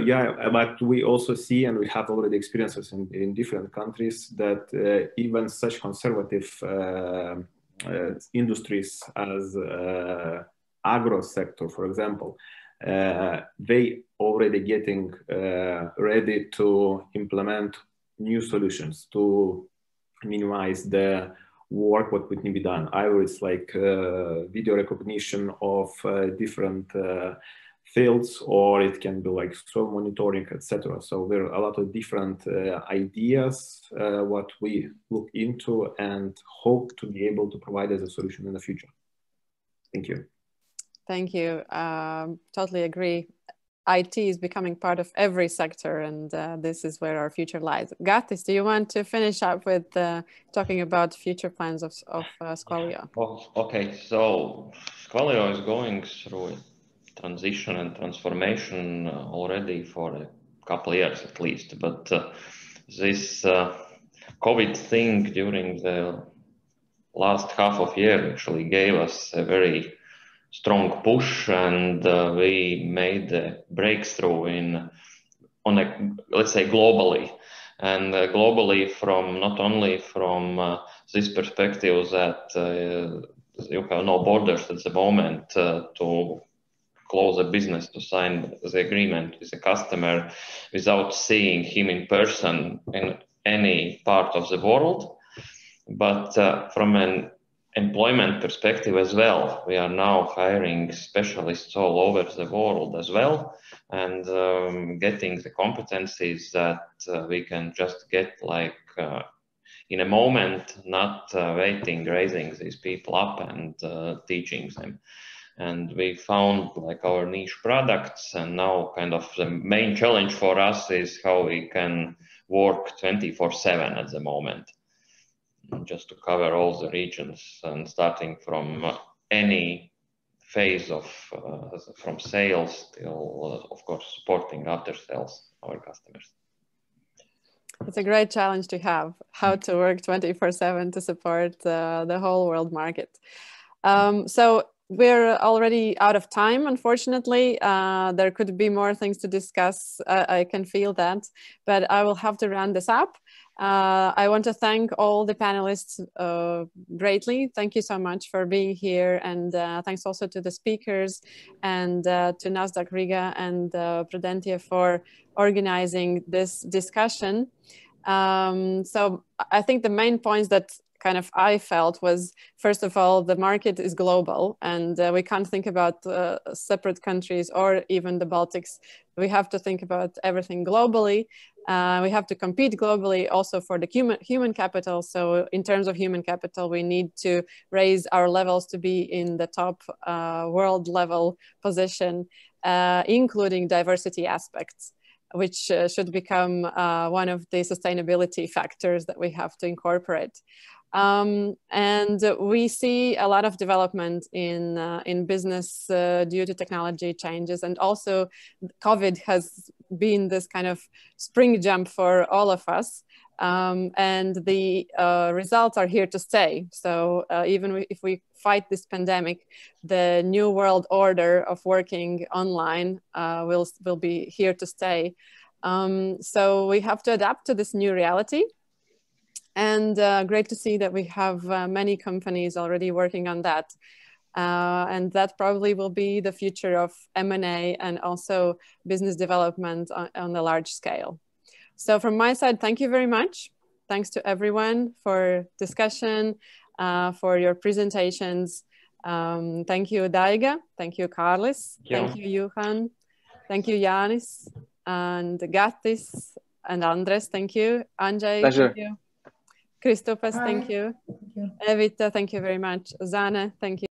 I: Yeah, but we also see, and we have already experiences in different countries, that even such conservative industries as agro sector, for example, they already getting ready to implement new solutions to minimize the work what would need to be done. Either it's like video recognition of different fields, or it can be like soil monitoring, etc. So there are a lot of different ideas what we look into and hope to be able to provide as a solution in the future. Thank you.
A: Thank you. Totally agree. IT is becoming part of every sector, and this is where our future lies. Gatis, do you want to finish up with talking about future plans of Squalio?
F: Oh, okay, so Squalio is going through a transition and transformation already for a couple of years at least, but this COVID thing during the last half of year actually gave us a very strong push, and we made a breakthrough let's say globally, and globally from not only from this perspective that you have no borders at the moment to close a business, to sign the agreement with a customer without seeing him in person in any part of the world, but from an employment perspective as well. We are now hiring specialists all over the world as well, and getting the competencies that we can just get like in a moment, not waiting, raising these people up and teaching them. And we found like our niche products, and now kind of the main challenge for us is how we can work 24/7 at the moment, just to cover all the regions, and starting from any phase of from sales till of course supporting after sales our customers.
A: It's a great challenge to have, how to work 24/7 to support the whole world market. So we're already out of time, unfortunately. There could be more things to discuss. I can feel that, but I will have to round this up. I want to thank all the panelists greatly. Thank you so much for being here, and thanks also to the speakers and to Nasdaq Riga and Prudentia for organizing this discussion. So I think the main points that kind of I felt was, first of all, the market is global, and we can't think about separate countries or even the Baltics. We have to think about everything globally. We have to compete globally also for the human capital. So in terms of human capital, we need to raise our levels to be in the top world level position, including diversity aspects, which should become one of the sustainability factors that we have to incorporate. And we see a lot of development in business due to technology changes, and also COVID has been this kind of spring jump for all of us, and the results are here to stay. So even if we fight this pandemic, the new world order of working online will be here to stay. So we have to adapt to this new reality. And great to see that we have many companies already working on that. And that probably will be the future of M&A and also business development on a large scale. So from my side, thank you very much. Thanks to everyone for discussion, for your presentations. Thank you, Daiga. Thank you, Kārlis. Thank you, Juhan. Thank you, Jānis and Gatis and Andres. Thank you. Andžej, thank you. Kristopas, thank you. Evita, thank you very much. Zana, thank you.